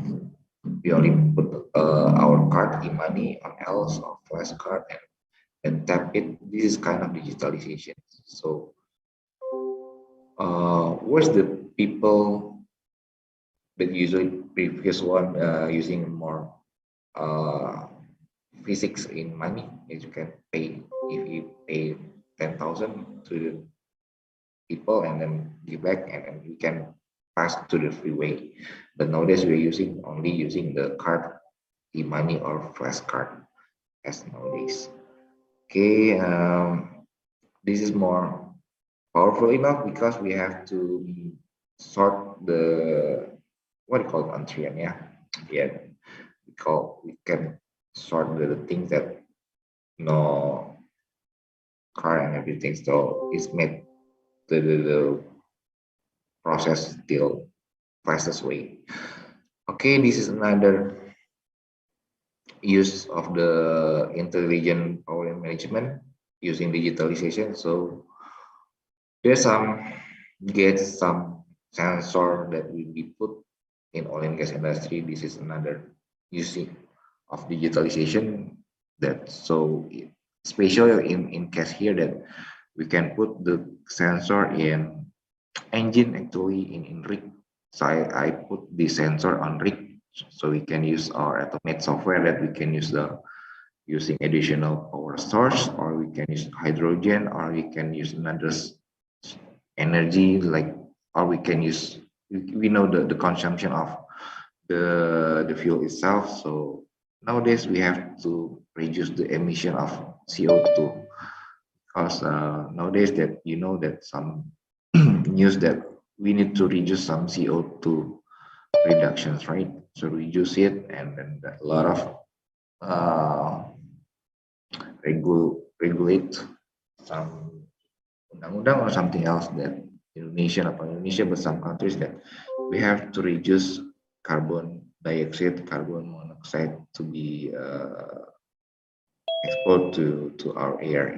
We only put our card e-money on else or flash card and tap it. This is kind of digitalization. So where's the people that usually previous one using more physics in money, as you can pay if you pay 10,000 to the people and then give back, and then you can pass to the freeway. But nowadays we're only using the card, e-money or flash card as nowadays. Okay, this is more powerful enough because we have to sort the what do you call it, untrian, yeah, we can sort the things that no car and everything, so it's made the process still fastest way. Okay, this is another use of the intelligent power management using digitalization. So there's some gates, some sensor that will be put in oil and gas industry. This is another using of digitalization that so special in case here that we can put the sensor in engine actually in rig. So I put the sensor on rig so we can use our automate software that we can use using additional power source, or we can use hydrogen, or we can use another energy like, or we can use, we know the consumption of the fuel itself. So nowadays we have to reduce the emission of CO2 because nowadays that you know that some news that we need to reduce some CO2 reductions, right? So reduce it, and then a lot of regulate some undang-undang or something else that Indonesia, but some countries that we have to reduce carbon dioxide, carbon monoxide to be exposed to our air.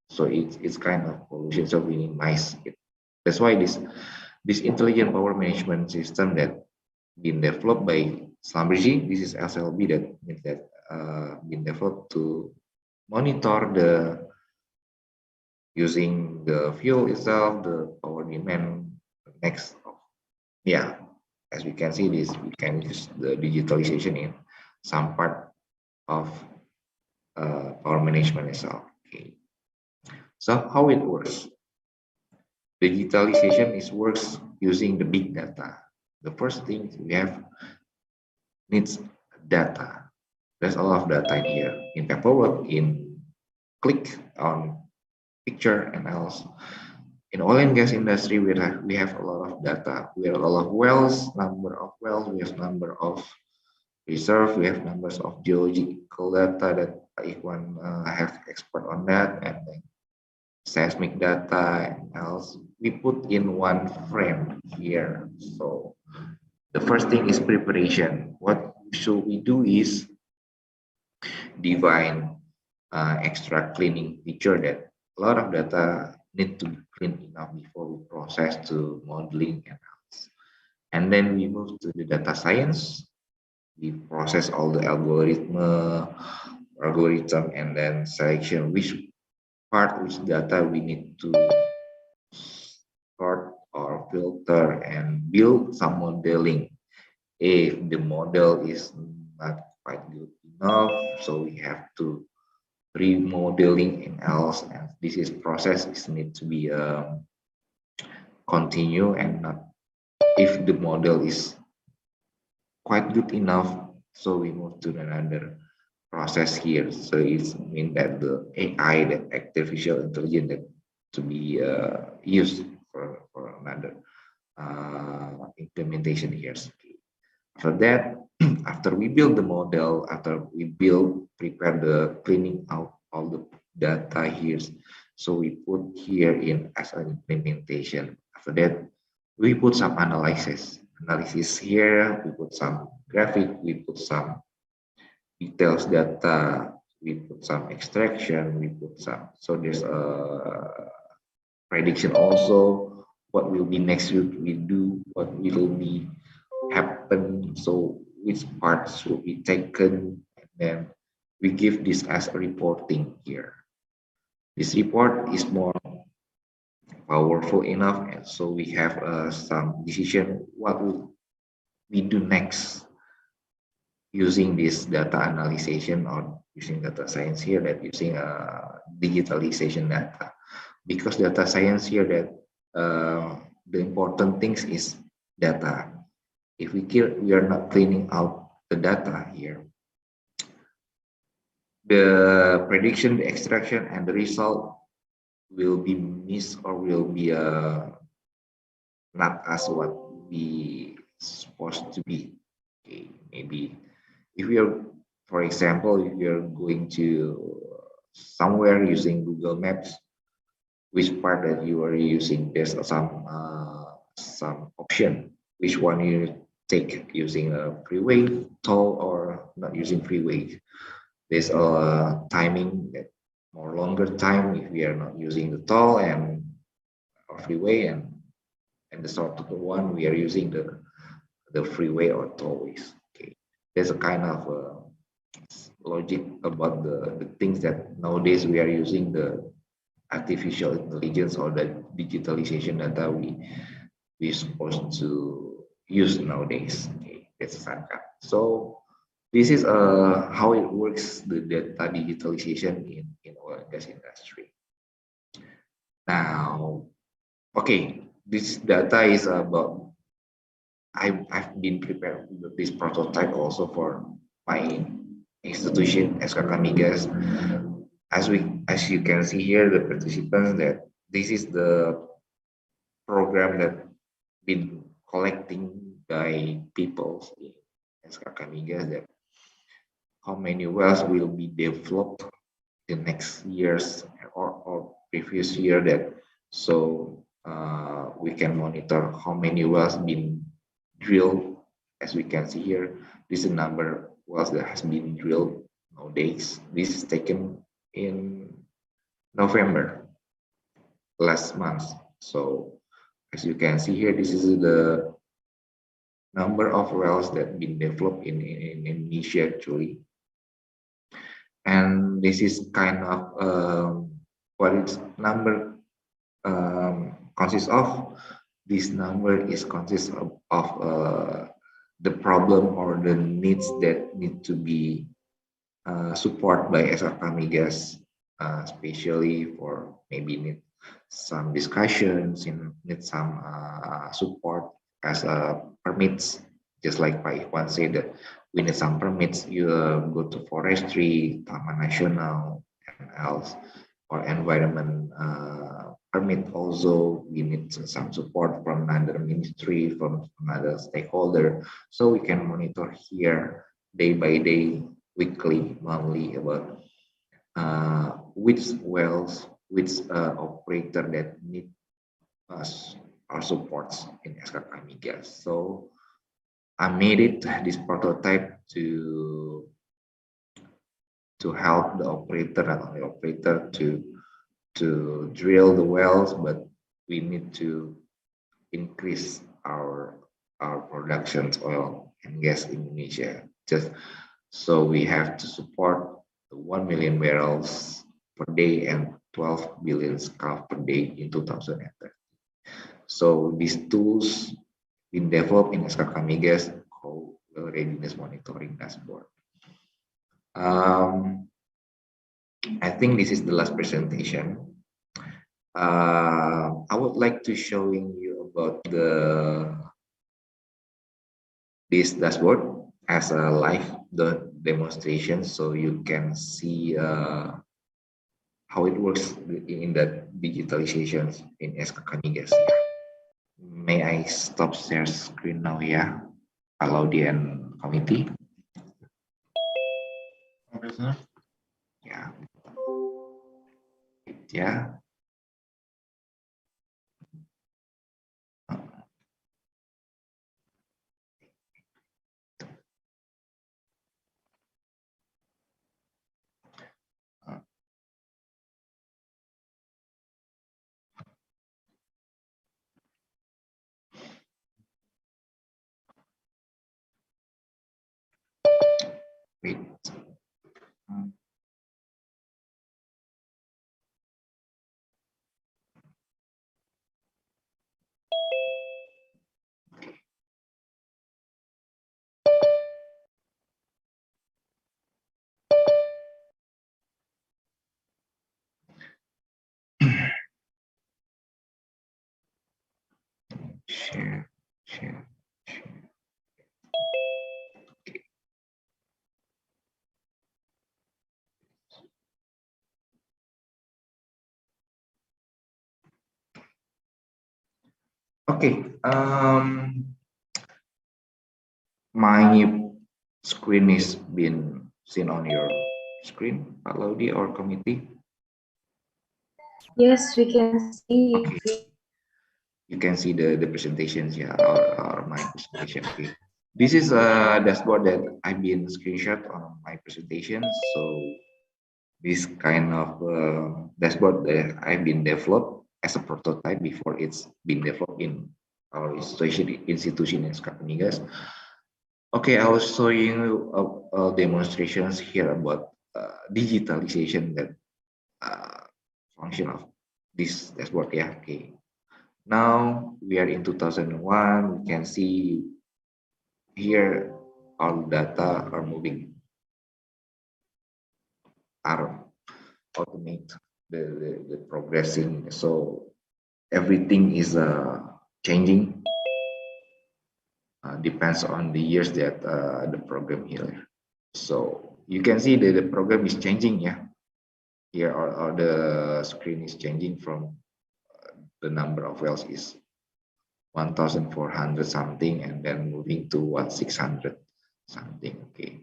So it's kind of pollution, so we minimize it. That's why this intelligent power management system that been developed by Schlumberger, this is SLB, that means that been developed to monitor the using the fuel itself, the power demand. Next, yeah, as we can see this, we can use the digitalization in some part of power management itself. Okay, so how it works? Digitalization works using the big data. The first thing we have needs data. There's a lot of data in here, in paperwork, in click on picture, and else. In oil and gas industry, we have a lot of data. We have a lot of wells, number of wells, we have number of reserve, we have numbers of geological data that if one have expert on that, and then seismic data and else, we put in one frame here. So the first thing is preparation. What should we do is define extra cleaning feature that a lot of data need to be cleaned enough before we process to modeling and else. And then we move to the data science. We process all the algorithm and then selection which data we need to sort or filter and build some modeling. If the model is not quite good enough, so we have to remodeling and else, and this is process is need to be continue and not, if the model is quite good enough, so we move to another process here. So it's mean that the AI, that artificial intelligence, that to be used for another implementation here. After that, after we build the model, after we prepare the cleaning out all the data here, so we put here in as an implementation. After that, we put some analysis here, we put some graphic, we put some details data, we put some extraction, we put some, so there's a prediction also, what will be next week we do, what will be happen, so which parts will be taken, and then we give this as a reporting here. This report is more powerful enough, and so we have some decision what will we do next using this data analysis or using data science here, that using digitalization data, because data science here that the important things is data. If we are not cleaning out the data here, the prediction, the extraction, and the result will be missed or will be not as what we supposed to be. Okay, maybe if we are, for example, if you are going to somewhere using Google Maps, which part that you are using, there's some option, which one you take, using a freeway, toll, or not using freeway. There's a timing that more longer time if we are not using the toll and or freeway, and the shorter one we are using the freeway or tollways. Okay, there's a kind of logic about the things that nowadays we are using the artificial intelligence or the digitalization data we supposed to use nowadays. Okay, that's akan. So this is how it works, the data digitalization in oil and gas industry. Now, okay, this data is about, I've been prepared with this prototype also for my institution as Kakamigas. As you can see here, the participants, that this is the program that been collecting by people as Kakamigas, that how many wells will be developed the next years or previous year, that so we can monitor how many wells been drilled. As we can see here, this is the number of wells that has been drilled nowadays. This is taken in November last month. So as you can see here, this is the number of wells that been developed in Indonesia actually. And this is kind of what its number consists of. This number is consists of the problem or the needs that need to be supported by SRK Migas, especially for maybe need some discussions, need some support as permits. Just like Pak Ikhwan said, that we need some permits. You go to forestry, Taman Nasional, and else, or environment permit. Also, we need some support from another ministry, from another stakeholder, so we can monitor here day by day, weekly, monthly, about which wells which operator that need us our supports in SKK Migas. So I made it this prototype to help the operator, not only operator, to drill the wells, but we need to increase our productions oil and gas in Indonesia. Just so we have to support the 1 million barrels per day and 12 billion scf per day in 2030. So these tools been developed in SKK Migas called the readiness monitoring dashboard. I think this is the last presentation. I would like to showing you about this dashboard as a live demonstration, so you can see how it works in the digitalization in SKK Migas. May I stop share screen now, yeah? Allow the committee. Okay, sir. Yeah. Yeah. Wait. Share. Okay. My screen is being seen on your screen, Pak Laudi or committee. Yes, we can see. Okay. You can see the presentations, yeah, or my presentation. Okay. This is a dashboard that I've been screenshot on my presentation. So this kind of dashboard that I've been developed as a prototype before it's been developed in our institution in SKK Migas. Okay, I was showing you demonstrations here about digitalization that function of this dashboard. Yeah, okay. Now we are in 2001. We can see here all data are moving, are automate the progressing. So everything is changing. Depends on the years that the program here. So you can see that the program is changing, yeah. Here or the screen is changing from the number of wells is 1,400 something and then moving to 1,600 something. Okay.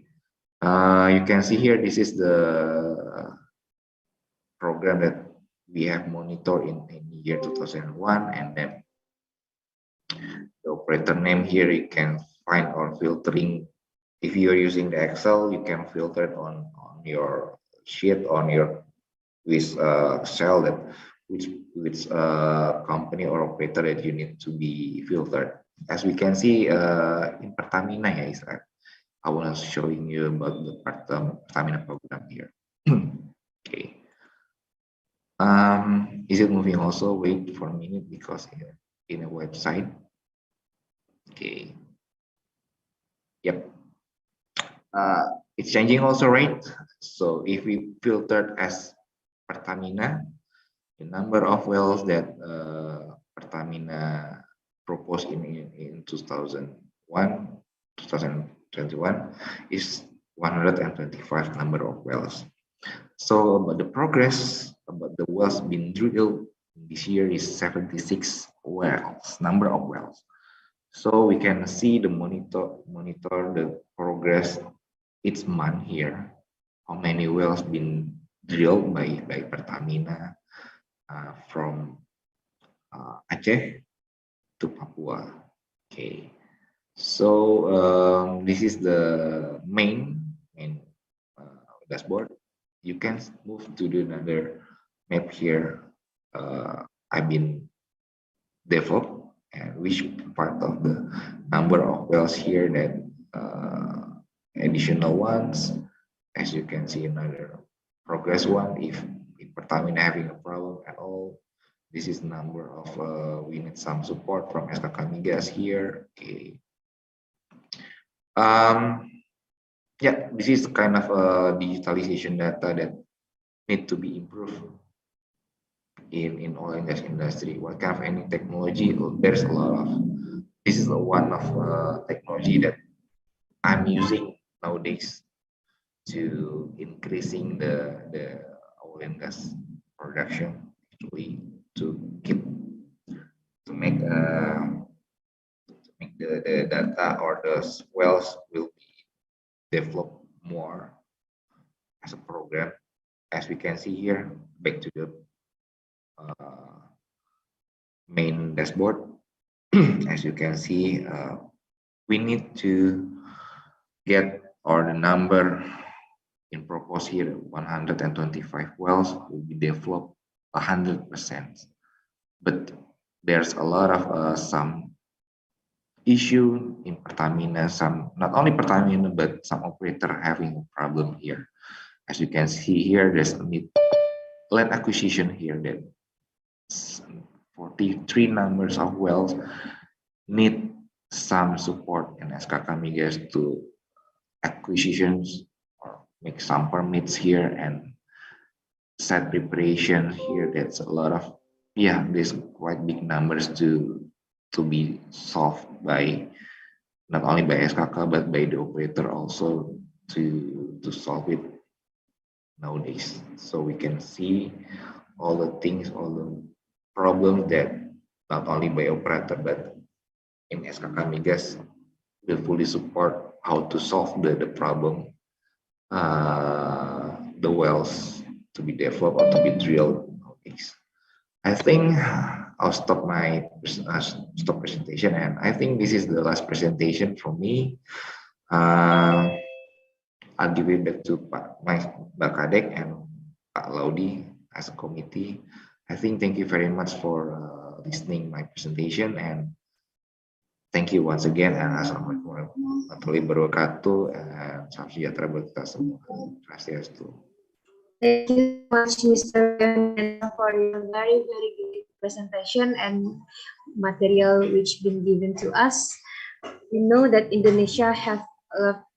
You can see here this is the program that we have monitored in year 2001, and then the operator name here you can find or filtering. If you're using the Excel, you can filter it on your sheet on your with cell that which company or operator that you need to be filtered. As we can see in Pertamina, yeah, is that I was showing you about the Pertamina program here. Okay. Is it moving also? Wait for a minute because in a website. Okay. Yep. It's changing also, right? So if we filtered as Pertamina, the number of wells that Pertamina proposed in 2021 is 125 number of wells. So about the progress about the wells being drilled this year is 76 wells, number of wells. So we can see the monitor the progress each month here. How many wells been drilled by Pertamina, from Aceh to Papua. Okay, so this is the main dashboard. You can move to the another map here. I've been developed, and which part of the number of wells here that additional ones. As you can see, another progress one. If Pertamina having a problem at all, this is number of we need some support from SKK Migas here. Okay. Yeah, this is kind of a digitalization data that need to be improved in oil and gas industry. What kind of any technology? There's a lot of. This is one of technology that I'm using nowadays to increasing the oil and gas production, actually to make the data or the wells will be developed more as a program. As we can see here, back to the main dashboard. As you can see, we need to get or the number in propose here 125 wells will be developed 100%, but there's a lot of some issue in Pertamina, some not only Pertamina but some operator having a problem here. As you can see here, there's a land acquisition here that 43 numbers of wells need some support in SKK Migas to acquisitions or make some permits here and set preparation here. That's a lot of, yeah, there's quite big numbers to be solved by not only by SKK but by the operator also to solve it nowadays. So we can see all the things, all the problems that not only by operator but in SKK Migas will fully support how to solve the problem, the wells to be developed or to be drilled nowadays. I think I'll stop my presentation, and I think this is the last presentation from me. I'll give it back to Pak Kadek and Pak Laudi as a committee. I think thank you very much for listening my presentation, and thank you once again, and assalamualaikum warahmatullahi wabarakatuh, and salam sejahtera buat kita semua. Swastiastu. Thank you so much, Mr. Yonanda, for your very, very good presentation and material which been given to us. We know that Indonesia have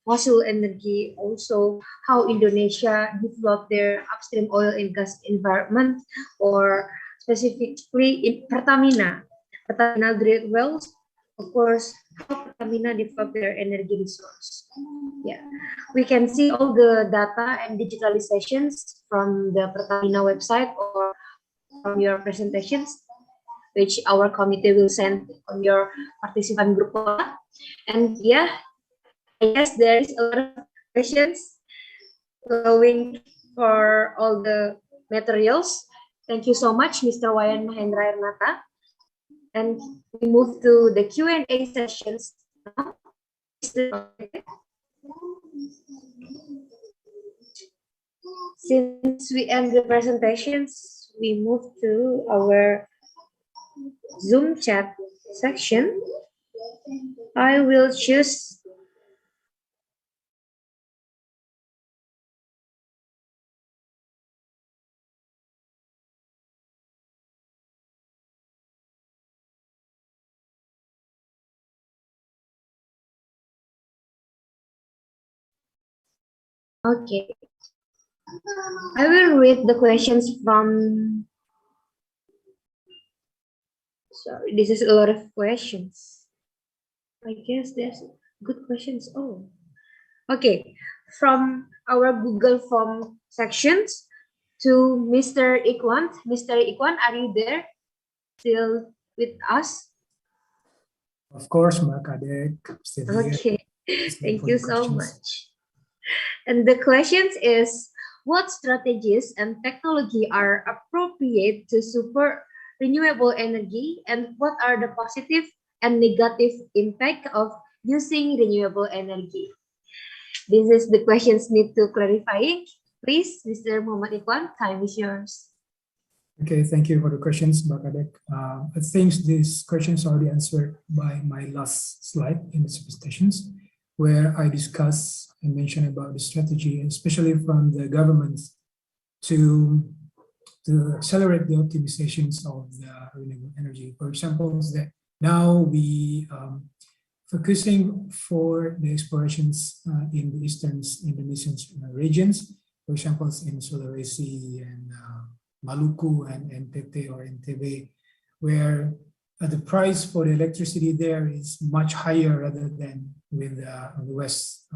fossil energy, also how Indonesia developed their upstream oil and gas environment, or specifically in Pertamina drilled wells. Of course, how Pertamina developed their energy resource. Yeah, we can see all the data and digitalizations from the Pertamina website or from your presentations, which our committee will send on your participant group. And yeah, I guess there is a lot of questions going for all the materials. Thank you so much, Mr. Wayan Mahendra Ernata. And we move to the Q&A sessions now. Since we end the presentations, we move to our Zoom chat section. I will choose okay. I will read the questions from. Sorry, this is a lot of questions. I guess there's good questions. Oh, okay. From our Google Form sections to Mr. Ikwan. Mr. Ikwan, are you there? Still with us? Of course, Mbak Kadek. Still here. Okay. Thank you so much. And the questions is, what strategies and technology are appropriate to support renewable energy, and what are the positive and negative impact of using renewable energy? This is the questions need to clarifying. Please, Mr. Muhammad Ikhwan, time is yours. Okay, thank you for the questions, Bakadek. I think these questions are already answered by my last slide in the presentations, where I discuss and mention about the strategy, especially from the government to accelerate the optimizations of the renewable energy. For example, that now we focusing for the explorations in the eastern Indonesian regions, for example, in Sulawesi and Maluku and NTT or NTB, where the price for the electricity there is much higher rather than with the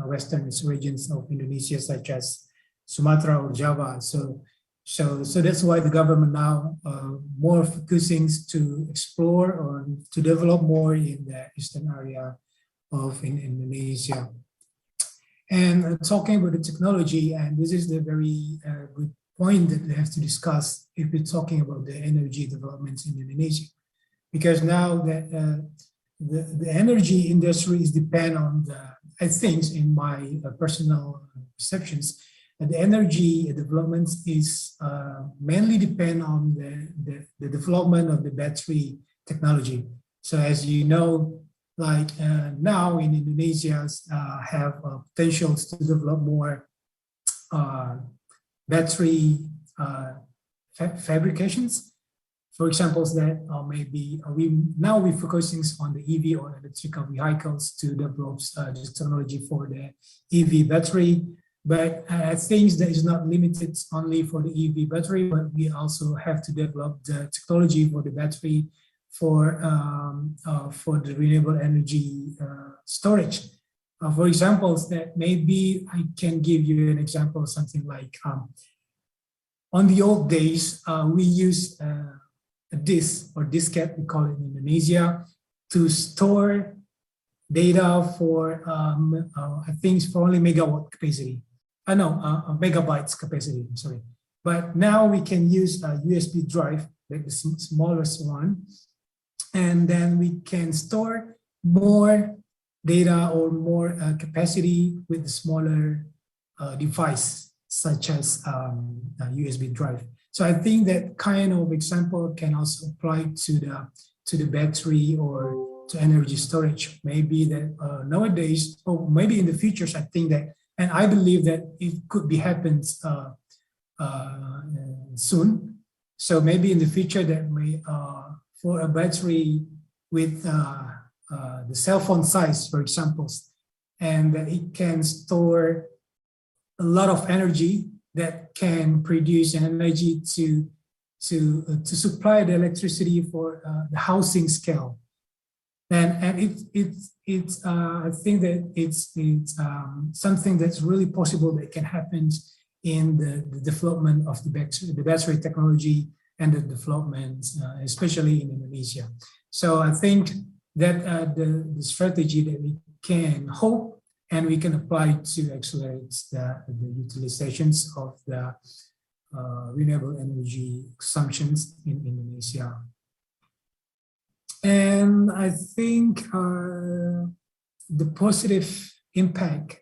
western regions of Indonesia, such as Sumatra or Java. So that's why the government now more focusing to explore or to develop more in the eastern area of Indonesia. And talking about the technology, and this is the very good point that we have to discuss if we're talking about the energy developments in Indonesia, because now that the energy industry is depend on the, I think in my personal perceptions, the energy development is mainly depend on the development of the battery technology. So as you know, like now in Indonesia have potentials to develop more battery fabrications. For example, that maybe we're focusing on the EV or electrical vehicles to develop this technology for the EV battery. But I think that is not limited only for the EV battery, but we also have to develop the technology for the battery for the renewable energy storage. For example, that maybe I can give you an example of something like on the old days, we use a disk or diskette, we call it in Indonesia, to store data for, I think for only megawatt capacity. Megabytes capacity, I'm sorry. But now we can use a USB drive, like the smallest one, and then we can store more data or more capacity with the smaller device, such as a USB drive. So I think that kind of example can also apply to the battery or to energy storage. Maybe that nowadays, or maybe in the futures, I think that, and I believe that it could be happens soon. So maybe in the future that may, for a battery with the cell phone size, for example, and that it can store a lot of energy that can produce an energy to supply the electricity for the housing scale. And it's I think that it's something that's really possible that can happen in the development of the battery technology and the development, especially in Indonesia. So I think that the strategy that we can hope and we can apply to accelerate the utilizations of the renewable energy consumptions in Indonesia. And I think the positive impact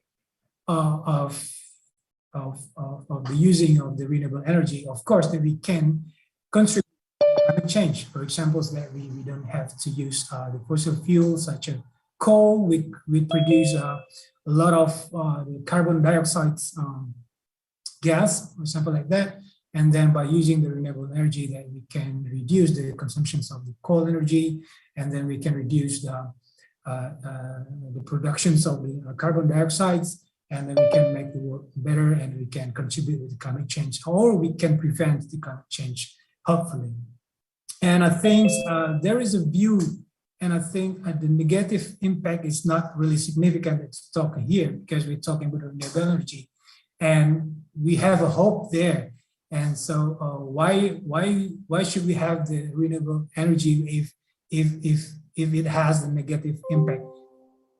of the using of the renewable energy, of course, that we can contribute to climate change. For example, that we don't have to use the fossil fuels such as coal. We produce a lot of the carbon dioxide gas or something like that. And then by using the renewable energy, that we can reduce the consumptions of the coal energy, and then we can reduce the productions of the carbon dioxide, and then we can make the world better, and we can contribute to the climate change, or we can prevent the climate change, hopefully. And I think there is a view, and I think the negative impact is not really significant to talk here, because we're talking about renewable energy, and we have a hope there. And so why should we have the renewable energy if it has a negative impact?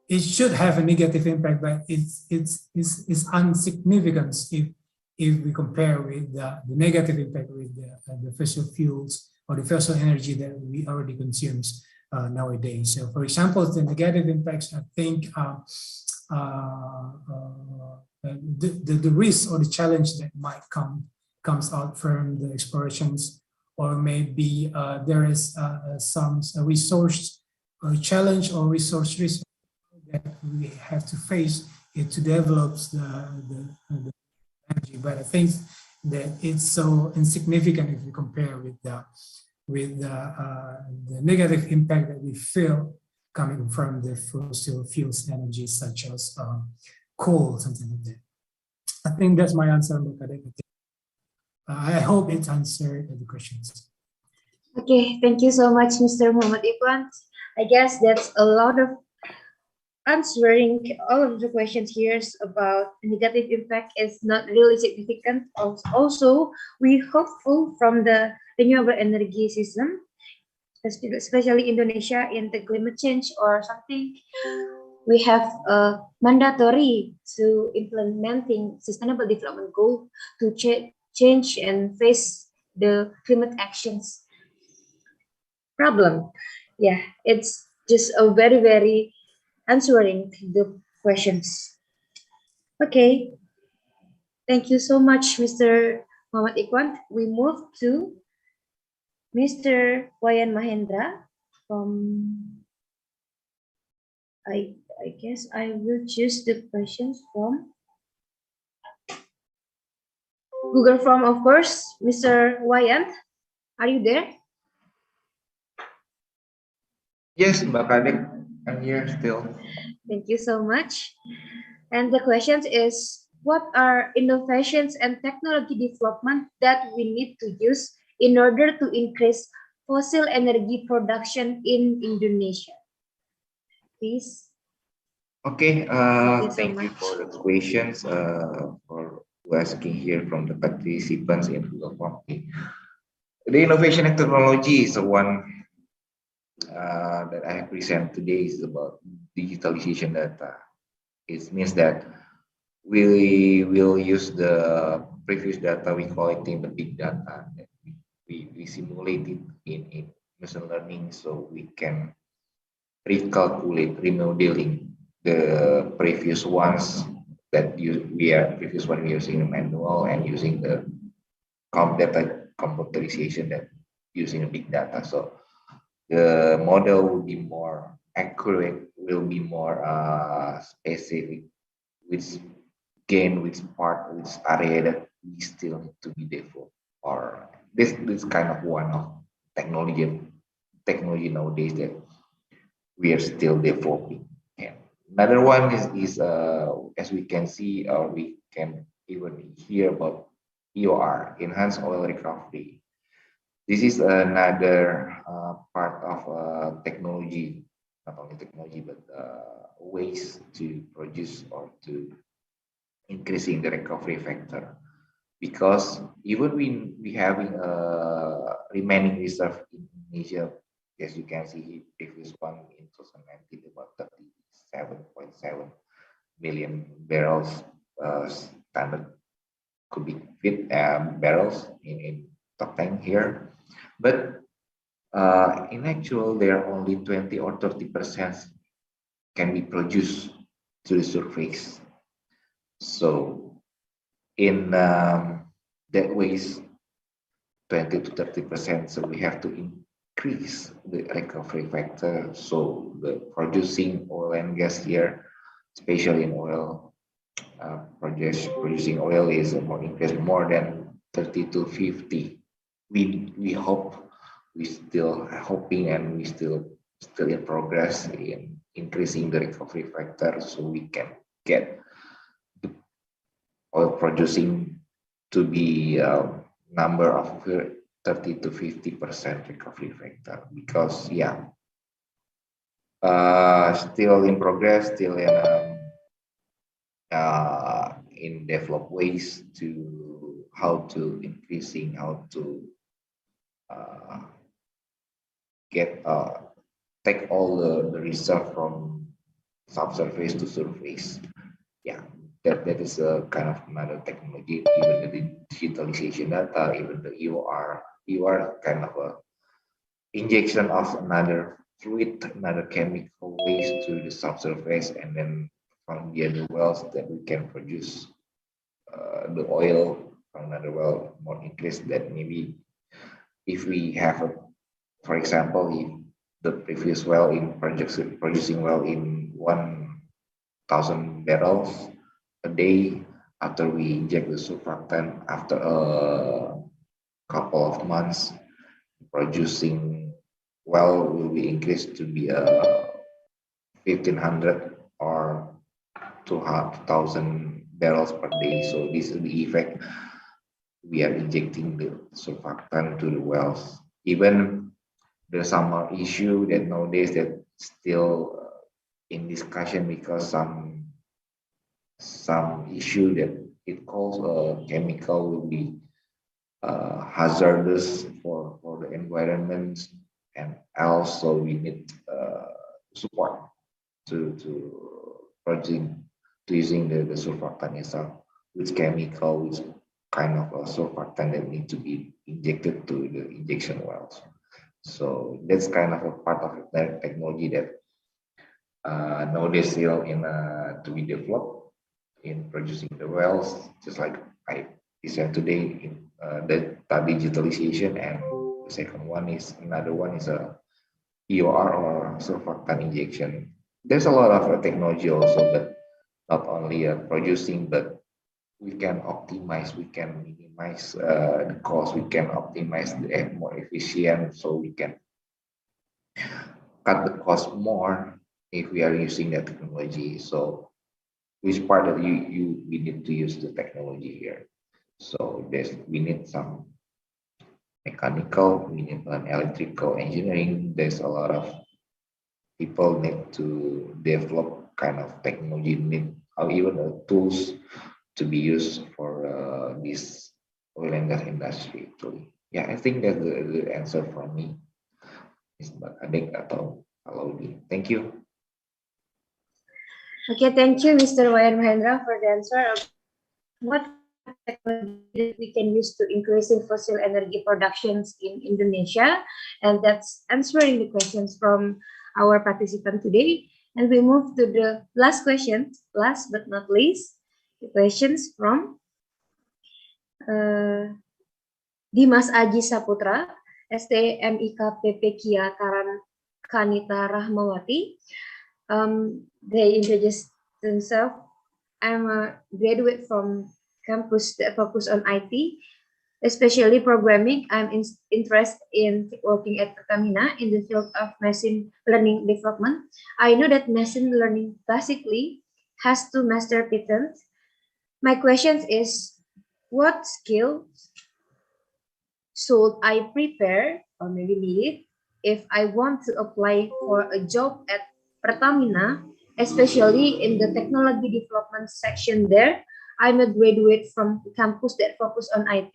It should have a negative impact, but it's insignificant if we compare with the negative impact with the fossil fuels or the fossil energy that we already consume nowadays. So, for example, the negative impacts, I think the risk or the challenge that might comes out from the explorations, or maybe there is some resource challenge or resource risk that we have to face to develop the energy. But I think that it's so insignificant if you compare with the negative impact that we feel coming from the fossil fuels energy, such as coal, something like that. I think that's my answer. I hope it answered the questions. Okay, thank you so much, Mr. Muhammad Ikhwan. I guess that's a lot of answering all of the questions here about negative impact is not really significant. Also, we hopeful from the renewable energy system, especially Indonesia in the climate change or something. We have a mandatory to implementing sustainable development goal to change and face the climate actions problem. Yeah, it's just a very answering the questions. Okay, thank you so much, Mr. Muhammad Ikhwan. We move to Mr. Wayan Mahendra from, I guess I will choose the questions from Google Form, of course. Mr. Wayan, are you there? Yes, Mbak Kadek, I'm here still. Thank you so much. And the question is, what are innovations and technology development that we need to use in order to increase fossil energy production in Indonesia? Please. Okay, Thank you so thank you for the questions for asking here from the participants in Google Form. The innovation and technology is the one that I have present today is about digitalization data. It means that we will use the previous data we collecting the big data that we simulate it in machine learning, so we can recalculate, remodeling the previous ones that previous one we using manual and using the computerization that using big data. So the model will be more accurate, will be more specific, which part, which area that we still need to be developed. Or this kind of one of technology nowadays that we are still developing. And another one is as we can see, or we can even hear about EOR, enhanced oil recovery. This is another part of technology, not only technology, but ways to produce or to increasing the recovery factor. Because even we having a remaining reserve in Indonesia, as you can see, previous one in 2019 about 37.7 million barrels standard cubic feet barrels in top tank here. But in actual, there are only 20 or 30% can be produced to the surface. So in that ways, 20 to 30%. So we have to increase the recovery factor. So the producing oil and gas here, especially in oil, producing oil is more than 30 to 50. We hope, we still hoping, and we still in progress in increasing the recovery factor, so we can get the oil producing to be number of 30 to 50% recovery factor. Because still in progress, still in developed ways to how to increasing, how to take all the reserve from subsurface to surface. that is a kind of another technology, even the digitalization data, even the EOR kind of a injection of another fluid, another chemical waste to the subsurface, and then from the other wells that we can produce the oil from another well more increase that maybe if we have a, for example, if the previous well in producing well in 1,000 barrels a day, after we inject the surfactant after a couple of months, producing well will be increased to be 1,500 or 2,000 barrels per day. So this is the effect we are injecting the surfactant to the wells. Even there's some issue that nowadays that still in discussion because some issue that it calls a chemical will be hazardous for the environment, and also we need support to project to using the surfactant itself, which chemical, which kind of a surfactant that need to be injected to the injection wells. So that's kind of a part of the technology that nowadays still in to be developed in producing the wells, just like I said today in the digitalization, and the second one is another one is a EOR or surfactant injection. There's a lot of technology also, but not only producing, but we can optimize, we can minimize the cost, we can optimize the more efficient, so we can cut the cost more if we are using the technology. So which part that we need to use the technology here? So we need some mechanical, we need an electrical engineering. There's a lot of people need to develop kind of technology, need or even tools to be used for this oil and gas industry. Actually, yeah, I think that's the answer from me. Is adik atau Alaudi. Thank you. Okay, thank you, Mr. Wayan Mahendra, for the answer. What technology we can use to increasing fossil energy productions in Indonesia? And that's answering the questions from our participant today. And we move to the last question, last but not least, the questions from Dimas Aji Saputra, STMIKPP Kia Taran Kanita Rahmawati. They introduced themselves. I'm a graduate from campus that focus on IT, especially programming. I'm interested in working at Pertamina in the field of machine learning development. I know that machine learning basically has to master Python. My question is, what skills should I prepare or maybe need if I want to apply for a job at Pertamina, especially in the technology development section there? I'm a graduate from campus that focus on IT,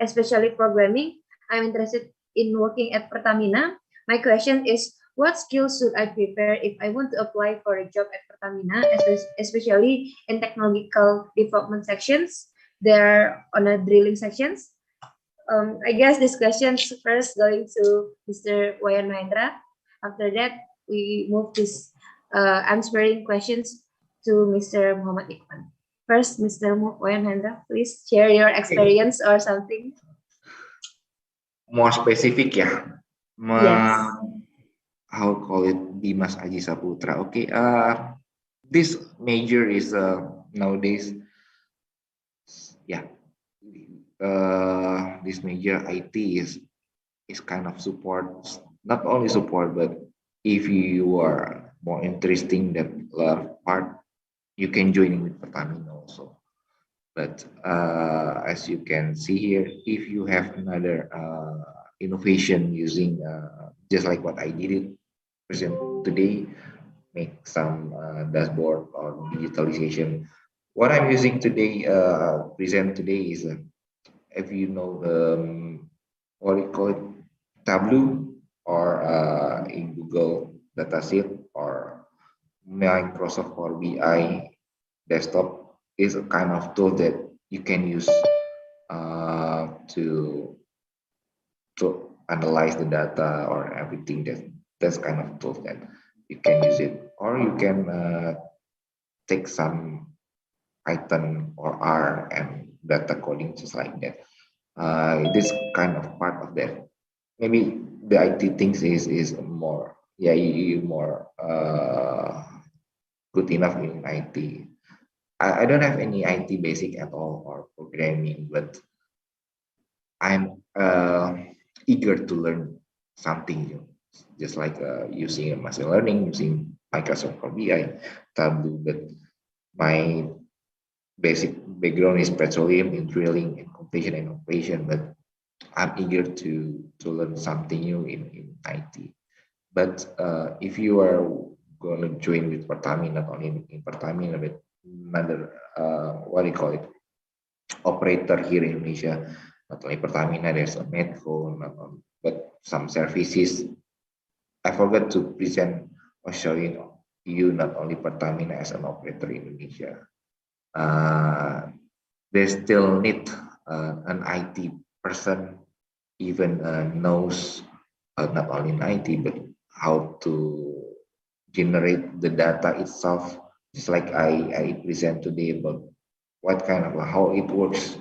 especially programming. I'm interested in working at Pertamina. My question is, what skills should I prepare if I want to apply for a job at Pertamina, especially in technological development sections? They're on a drilling sections. I guess this question first going to Mr. Wayan Mahendra. After that, we move this answering questions to Mr. Muhammad Iqbal. First, Mr. Wayan Mahendra, please share your experience or something. More specific, yeah. Yes. How call it, Dimas Aji Saputra. Okay. This major is nowadays, yeah. This major IT is kind of support, not only support, but if you are more interested in that part, you can join in with Pertamina also. But as you can see here, if you have another innovation using just like what I did it present today, make some dashboard or digitalization. What I'm using today, present today is if you know what we call it, Tableau, or in Google Dataset or Microsoft Power BI desktop. is a kind of tool that you can use to analyze the data or everything. That's kind of tool that you can use it, or you can take some Python or R and data coding just like that. This kind of part of that. Maybe the IT things is more, yeah, you more good enough in IT. I don't have any IT basic at all or programming, but I'm eager to learn something new, just like using machine learning, using Microsoft Power BI, Tableau. But my basic background is petroleum in drilling and completion and operation, but I'm eager to learn something new in IT. But if you are going to join with Pertamina, not only in Pertamina, but another, what do you call it, operator here in Indonesia, not only Pertamina, there's a Medco, but some services. I forgot to present or show you not only Pertamina as an operator in Indonesia. They still need an IT person, even knows not only in IT, but how to generate the data itself, just like I present today about what kind of how it works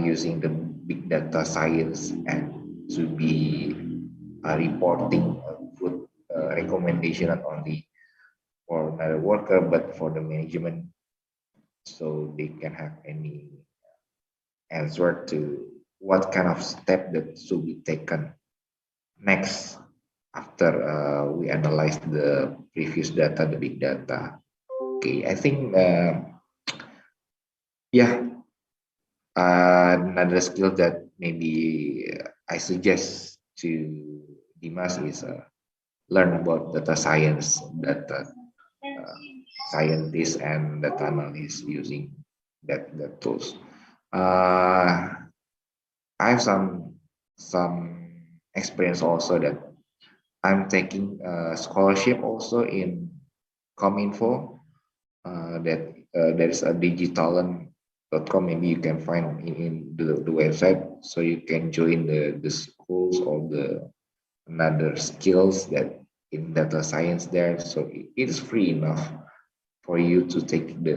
using the big data science and to be reporting good recommendation not only for another worker but for the management, so they can have any answer to what kind of step that should be taken next after we analyze the previous data, the big data. Okay, I think yeah, another skill that maybe I suggest to Dimas is learn about data science, data scientists and data analysts using that tools. I have some experience also that I'm taking a scholarship also in Cominfo. That there is a digitalent.com. Maybe you can find in the website, so you can join the schools or the another skills that in data science there. So it is free enough for you to take the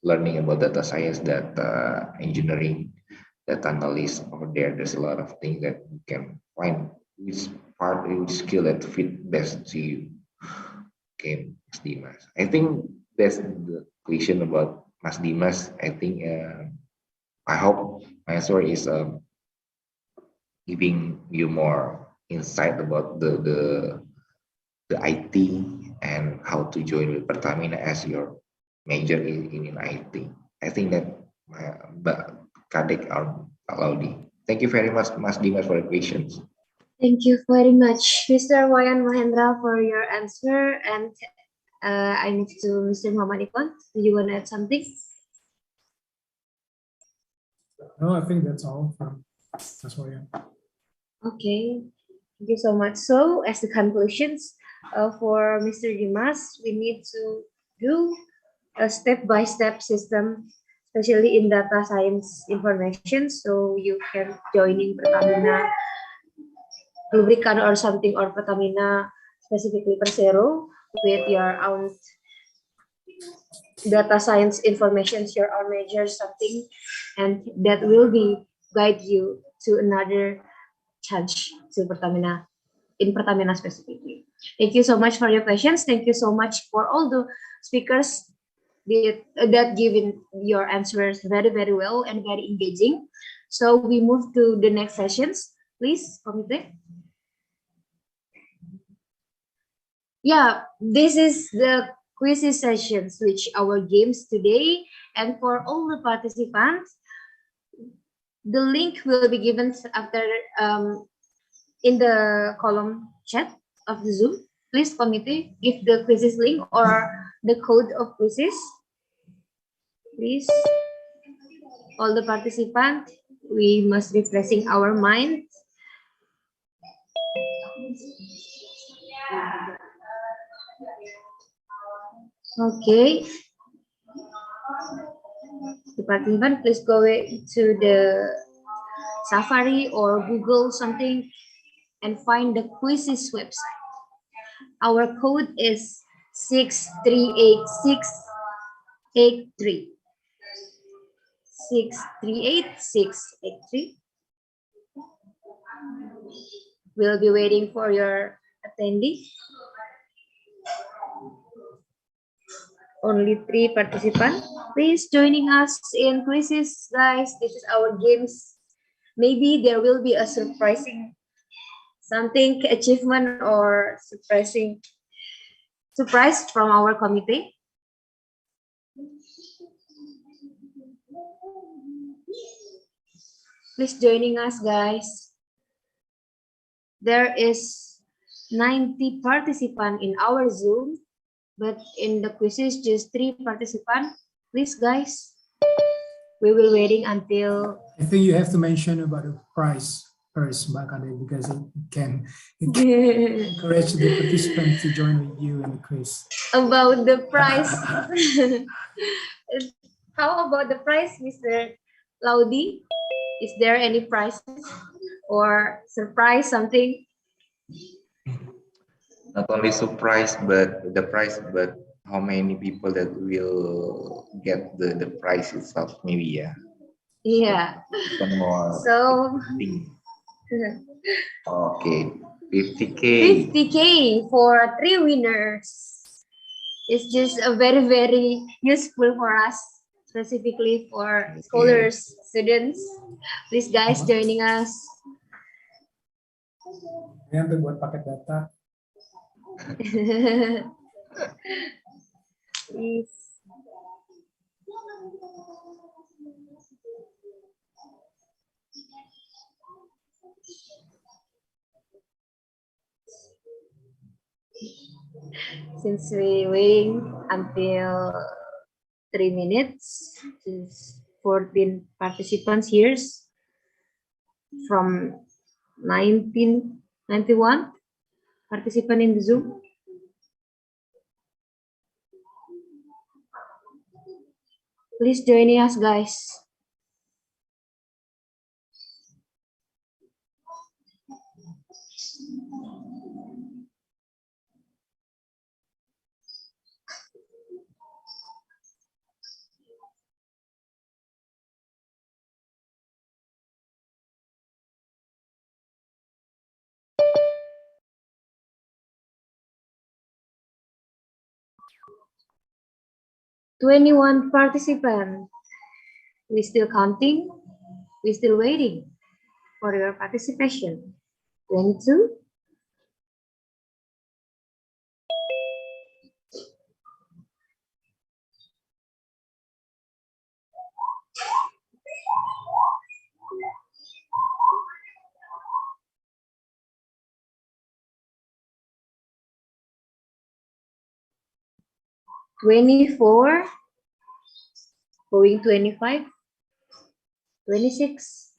learning about data science, data engineering, data analyst over there. There's a lot of things that you can find which part, which skill that fit best to you. Okay, Mas Dimas. I think that's the question about Mas Dimas. I think I hope my answer is giving you more insight about the IT and how to join with Pertamina as your major in IT. I think that Kadek or Laudi. Thank you very much, Mas Dimas, for the questions. Thank you very much, Mr. Wayan Mahendra, for your answer. And I move to Mr. Muhammad Ikon. Do you want to add something? No, I think that's all from that's why. Okay, thank you so much. So, as the conclusions for Mr. Dimas, we need to do a step-by-step system, especially in data science information. So you can join in Pertamina, memberikan or something, or Pertamina specifically Persero with your own data science information, your own major something, and that will be guide you to another chance to Pertamina, in Pertamina specifically. Thank you so much for your questions. Thank you so much for all the speakers that given your answers very, very well and very engaging. So we move to the next sessions. Please, Komite. Yeah, this is the quiz sessions, which our games today. And for all the participants, the link will be given after in the column chat of the Zoom. Please, committee, give the quizzes link or the code of quizzes. Please, all the participants, we must refreshing our mind. Okay. The participant, please go to the Safari or Google something and find the quizzes website. Our code is 638683. 638683. We'll be waiting for your attendee. Only 3 participants. Please joining us in quizzes, guys. This is our games. Maybe there will be a surprising something achievement or surprise from our committee. Please joining us, guys. There is 90 participants in our Zoom, but in the quizzes just 3 participants. Please, guys, we will waiting until. I think you have to mention about the price first, Mbak Kade, because it can encourage the participants to join with you in the quiz. About the price. How about the price, Mr. Laudi? Is there any prizes or surprise something? Not only surprise, but the price, but how many people that will get the prize itself, maybe, yeah. Yeah. Some more. So. Okay, 50K. 50K for 3 winners. It's just a very, very useful for us, specifically for scholars, students. Please, guys, joining us. Yang buat paket data. Please. Since we waiting until 3 minutes, just 14 participants here from 1991 participant in the Zoom. Please join us, guys. "21 participants. We still counting. We still waiting for your participation. 22. "24, going 25, 26.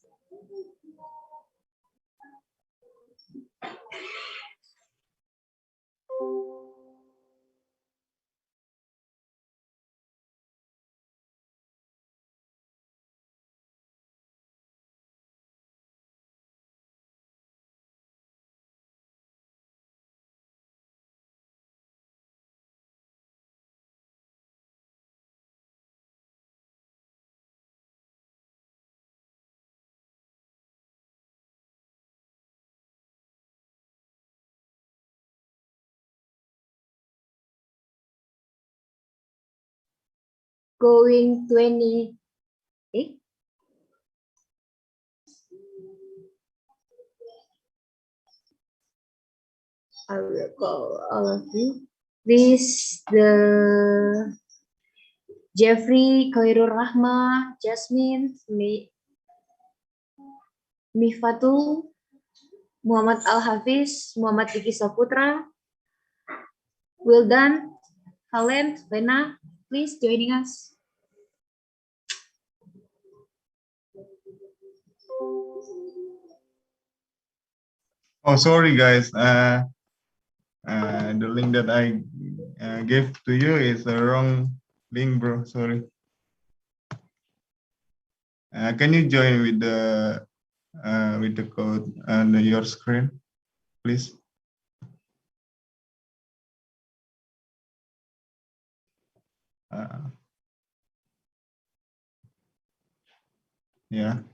Going 28. I will call all of you. Please, the Jeffrey, Khairul Rahma, Jasmine, Mifatul, Muhammad Al-Hafiz, Muhammad Diki Saputra, Wildan, Helen, Lena, please joining us. Oh, sorry, guys. The link that I gave to you is the wrong link, bro. Sorry. Can you join with the code on your screen, please? Yeah.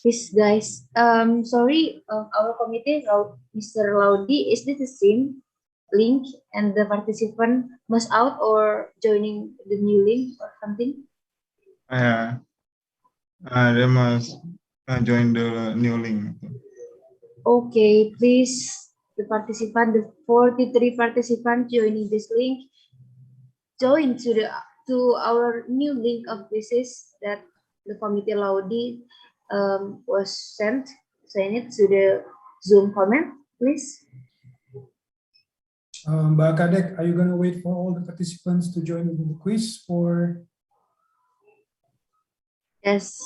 Yes, guys. Sorry, our committee, Mr. Laudi, is this the same link and the participant must out or joining the new link or something? They must join the new link. Okay, please, the 43 participants joining this link, join to our new link of quizzes that the committee Laudi was sent. Send it to the Zoom comment, please. Mbak Kadek, are you going to wait for all the participants to join the quiz, or? Yes,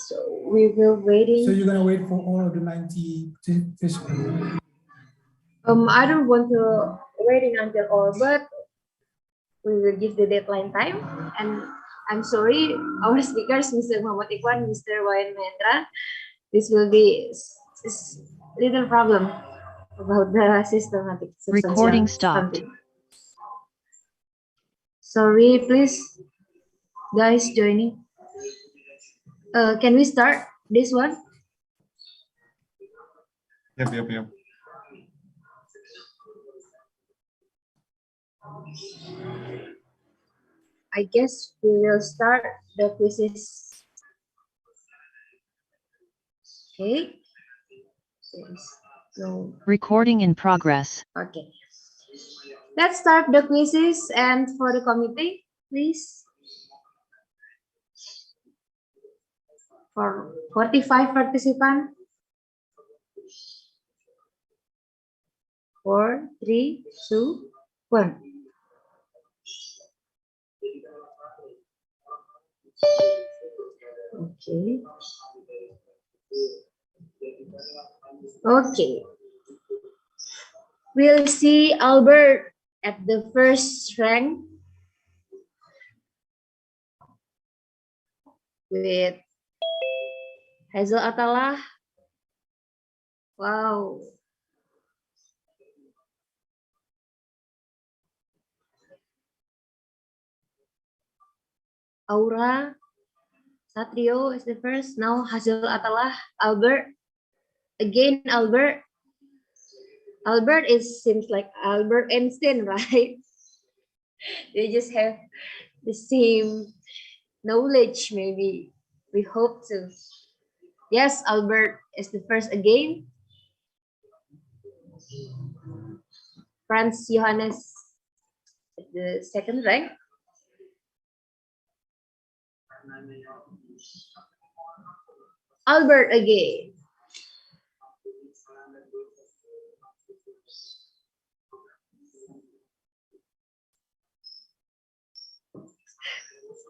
we will waiting. So you're going to wait for all of the 90 participants? I don't want to waiting until all, but we will give the deadline time. And I'm sorry, our speakers, Mr. Muhammad Ikhwan, Mr. Wayan Mahendra, this will be little problem about the systematic Recording stopped. something. Sorry, please, guys, joining. Can we start this one? Yep. I guess we will start the quizzes. Okay. So, Recording in progress. okay. Let's start the quizzes, and for the committee, please. For 45 participants. 4, 3, 2, 1. Okay. Okay. We'll see Albert at the first rank with Hazel Atalah. Wow. Aura Satrio is the first. Now Hazel Atalah. Albert. Again, Albert. Albert seems like Albert Einstein, right? They just have the same knowledge, maybe. We hope to. Yes, Albert is the first again. Franz Johannes is the second rank. Albert again.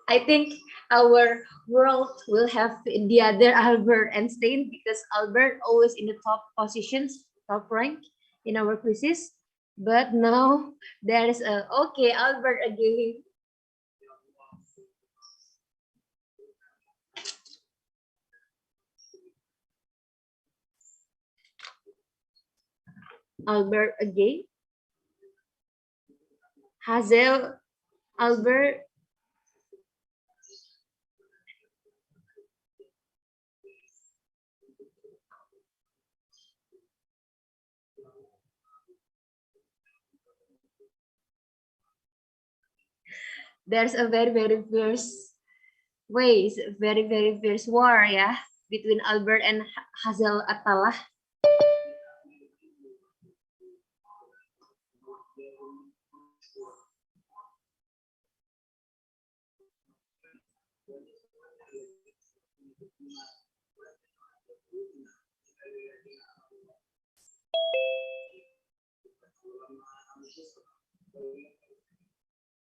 I think our world will have the other Albert Einstein, because Albert always in the top positions, top rank in our quizzes. But now there is okay, Albert again. Albert again. Hazel, Albert. there's a very fierce ways, very fierce war, yeah, between Albert and Hazel Atala.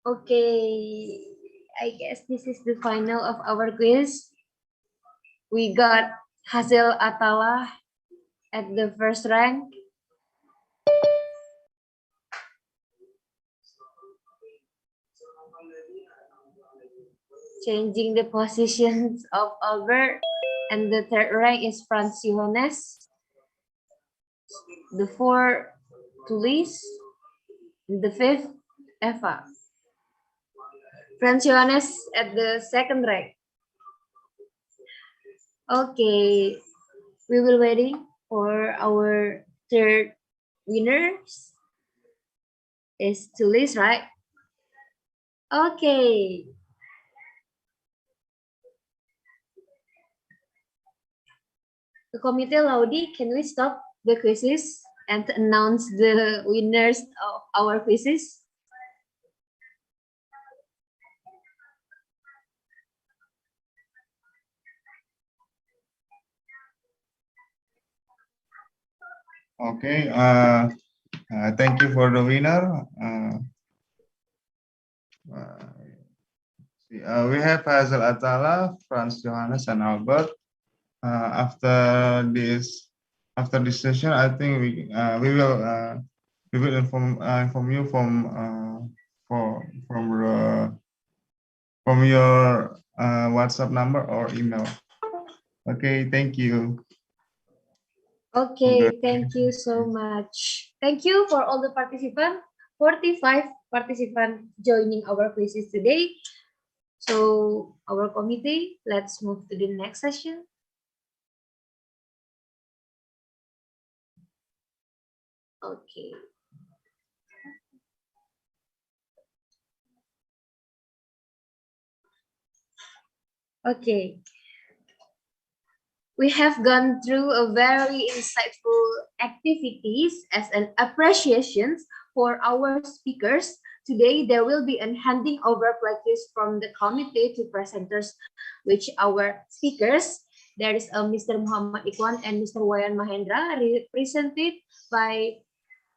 Okay, I guess this is the final of our quiz. We got Hazel Atala at the first rank. Changing the positions of Albert, and the third rank is Franz Johannes. The fourth, Tulis. The fifth, Eva. Franz Johannes at the second rank. Okay, we will waiting for our third winners. Is Tulis, right? Okay. The committee Laudi, can we stop the quizzes and announce the winners of our quizzes? Okay. Thank you for the winner. We have Hazel Atala, Franz Johannes, and Albert. After this session, I think we will inform you from your WhatsApp number or email. Okay, thank you. Okay, thank you so much. Thank you for all the participants, 45 participants joining our quizzes today. So our committee, let's move to the next session. Okay. Okay. We have gone through a very insightful activities as an appreciation for our speakers. Today, there will be a handing over pledges from the committee to presenters, which our speakers, there is Mr. Muhammad Ikhwan and Mr. Wayan Mahendra, represented by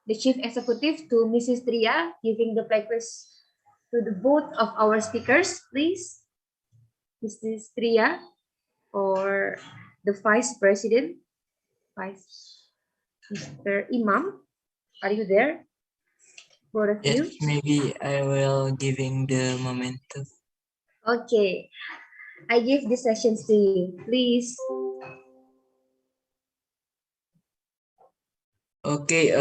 the Chief Executive to Mrs. Tria, giving the pledges to the both of our speakers, please. Mrs. Tria, or the Vice President, Mr. Imam, are you there? Both of you? Yes, maybe I will giving the momentum. Okay, I give the sessions to you, please. Okay,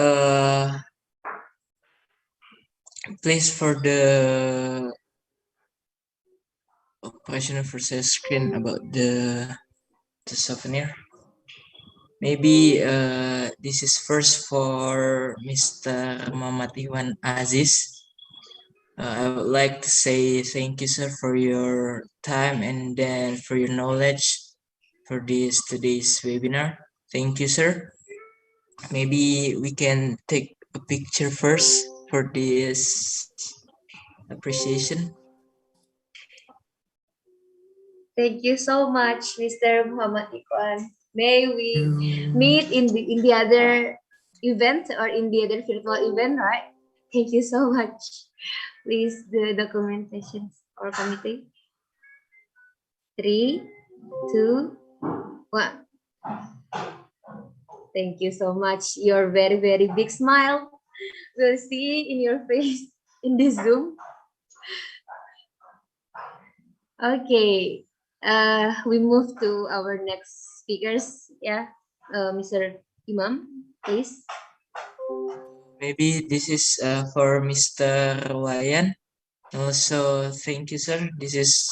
please for the operation for the screen about the souvenir. Maybe this is first for Mr. Muhammad Iwan Aziz. I would like to say thank you, sir, for your time and then for your knowledge for today's webinar. Thank you, sir. Maybe we can take a picture first for this appreciation. Thank you so much, Mr. Muhammad Ikhwan. May we meet in the other event or in the other virtual event, right? Thank you so much. Please, the documentation or committee. 3, 2, 1. Thank you so much. Your very big smile. We'll see in your face in this Zoom. Okay. We move to our next speakers. Yeah, Mr. Imam, please. Maybe this is for Mr. Wayan. Also, thank you, sir. This is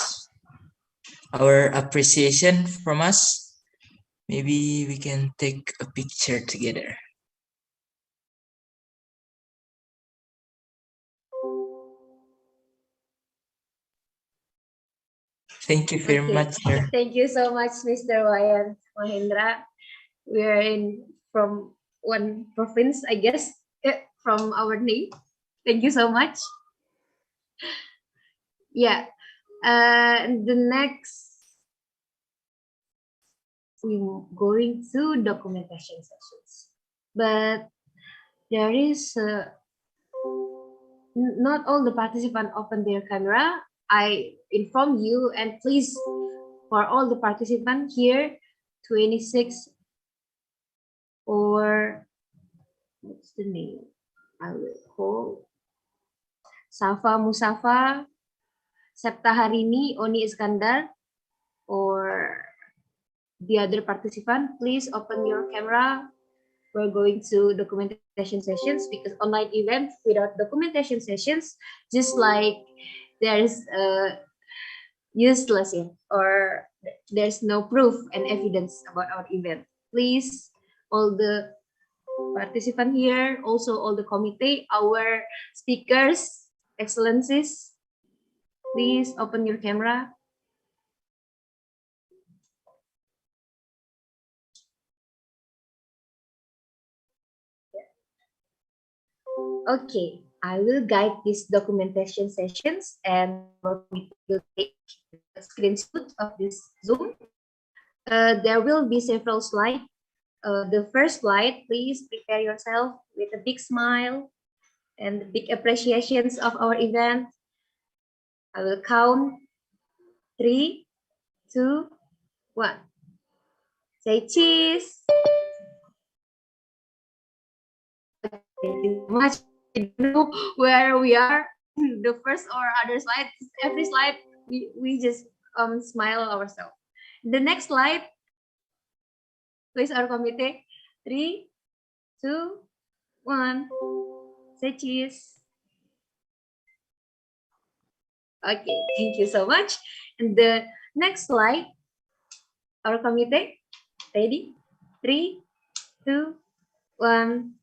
our appreciation from us. Maybe we can take a picture together. Thank you very Okay. much, sir. Thank you so much, Mr. Wayan Mahendra. We are from one province, I guess, from our name. Thank you so much. Yeah. The next, we're going to documentation sessions, but there is not all the participants open their camera. I inform you, and please, for all the participants here, 26 or what's the name? I will call Safa Musafa, Septa Harini, Oni Iskandar, or the other participant, please open your camera. We're going to documentation sessions because online event without documentation sessions, just like there's useless, or there's no proof and evidence about our event. Please, all the participants here, also all the committee, our speakers, excellencies, please open your camera. Okay, I will guide these documentation sessions, and we will take a screenshot of this Zoom. There will be several slides. The first slide, please prepare yourself with a big smile and big appreciations of our event. I will count 3, 2, 1. Say cheese. Thank you so much. I don't know where we are, the first or other slide. Every slide, we just smile ourselves. The next slide, please, our committee. 3, 2, 1. Say cheese. Okay, thank you so much. And the next slide, our committee. Ready? 3, 2, 1.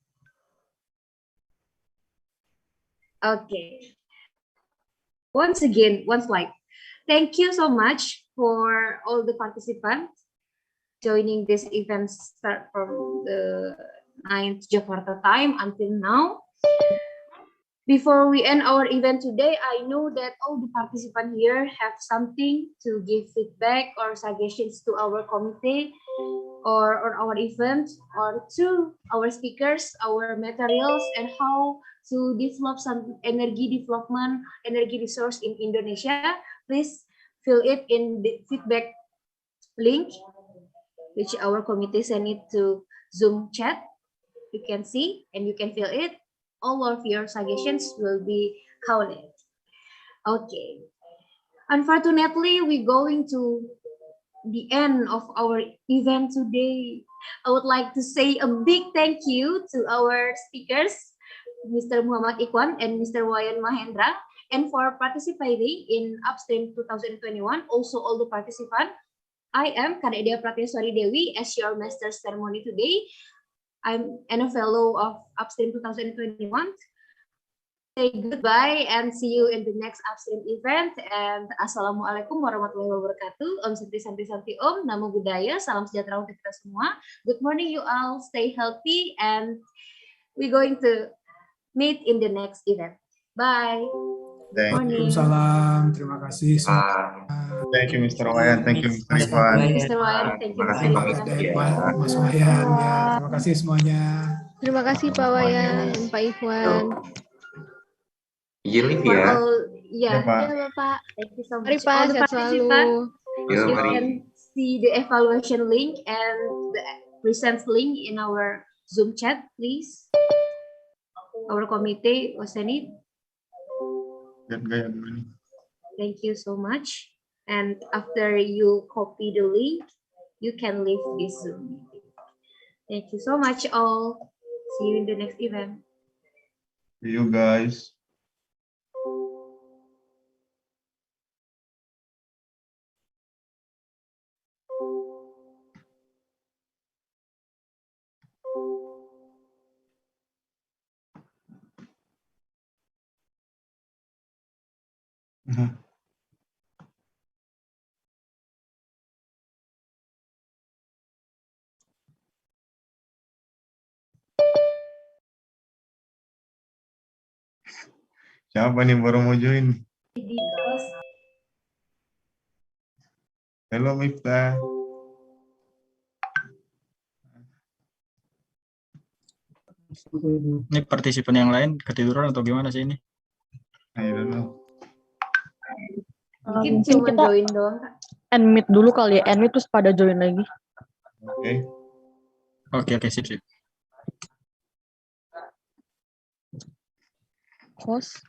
Okay. Once again, one slide. Thank you so much for all the participants joining this event start from the 9th Jakarta time until now. Before we end our event today, I know that all the participants here have something to give feedback or suggestions to our committee or our event, or to our speakers, our materials, and how to develop some energy development, energy resource in Indonesia. Please fill it in the feedback link, which our committee send it to Zoom chat. You can see and you can fill it. All of your suggestions will be counted. Okay. Unfortunately, we're going to the end of our event today. I would like to say a big thank you to our speakers, Mr. Muhammad Ikhwan and Mr. Wayan Mahendra, and for participating in Upstream 2021. Also, all the participants. I am Kadek Pratyaswari Dewi as your master ceremony today. I'm a fellow of Upstream 2021. Say goodbye and see you in the next Upstream event. And Assalamualaikum warahmatullahi wabarakatuh. Om Santi Santi Santi Om. Namo Buddhaya. Salam sejahtera untuk kita semua. Good morning you all. Stay healthy and we're going to meet in the next event. Bye. Good morning. Waalaikumsalam. Terima kasih semua. Thank you, Mr. Wayan. Thank you, Mr. Mas Ivan. Thank you, Mr. Wayan. Thank you, Terima kasih, Mr. Pak Ivan. Ikhwan. Mas Wayan. Ya, terima kasih semuanya. Terima kasih Pak Wayan, Pak Ikhwan. Izin live For ya. all, Ya, Pak. Ya Bapak. Thank you so Mari much. Pak, All the sehat selalu. participants, Yo, you mari. can see the evaluation link and the present link in our Zoom chat, please. Our committee was sent it. Lihat gaya dulu nih. Thank you so much. And after you copy the link, you can leave this Zoom meeting. Thank you so much all. See you in the next event. See you guys. Siapa nih baru mau join? Halo Miftah. Ini partisipan yang lain ketiduran atau gimana sih ini? I don't know. Mungkin Mungkin cuma kita join doang, Kak. end meet dulu kali ya, end meet terus pada join lagi. Oke. Oke, sip. Host.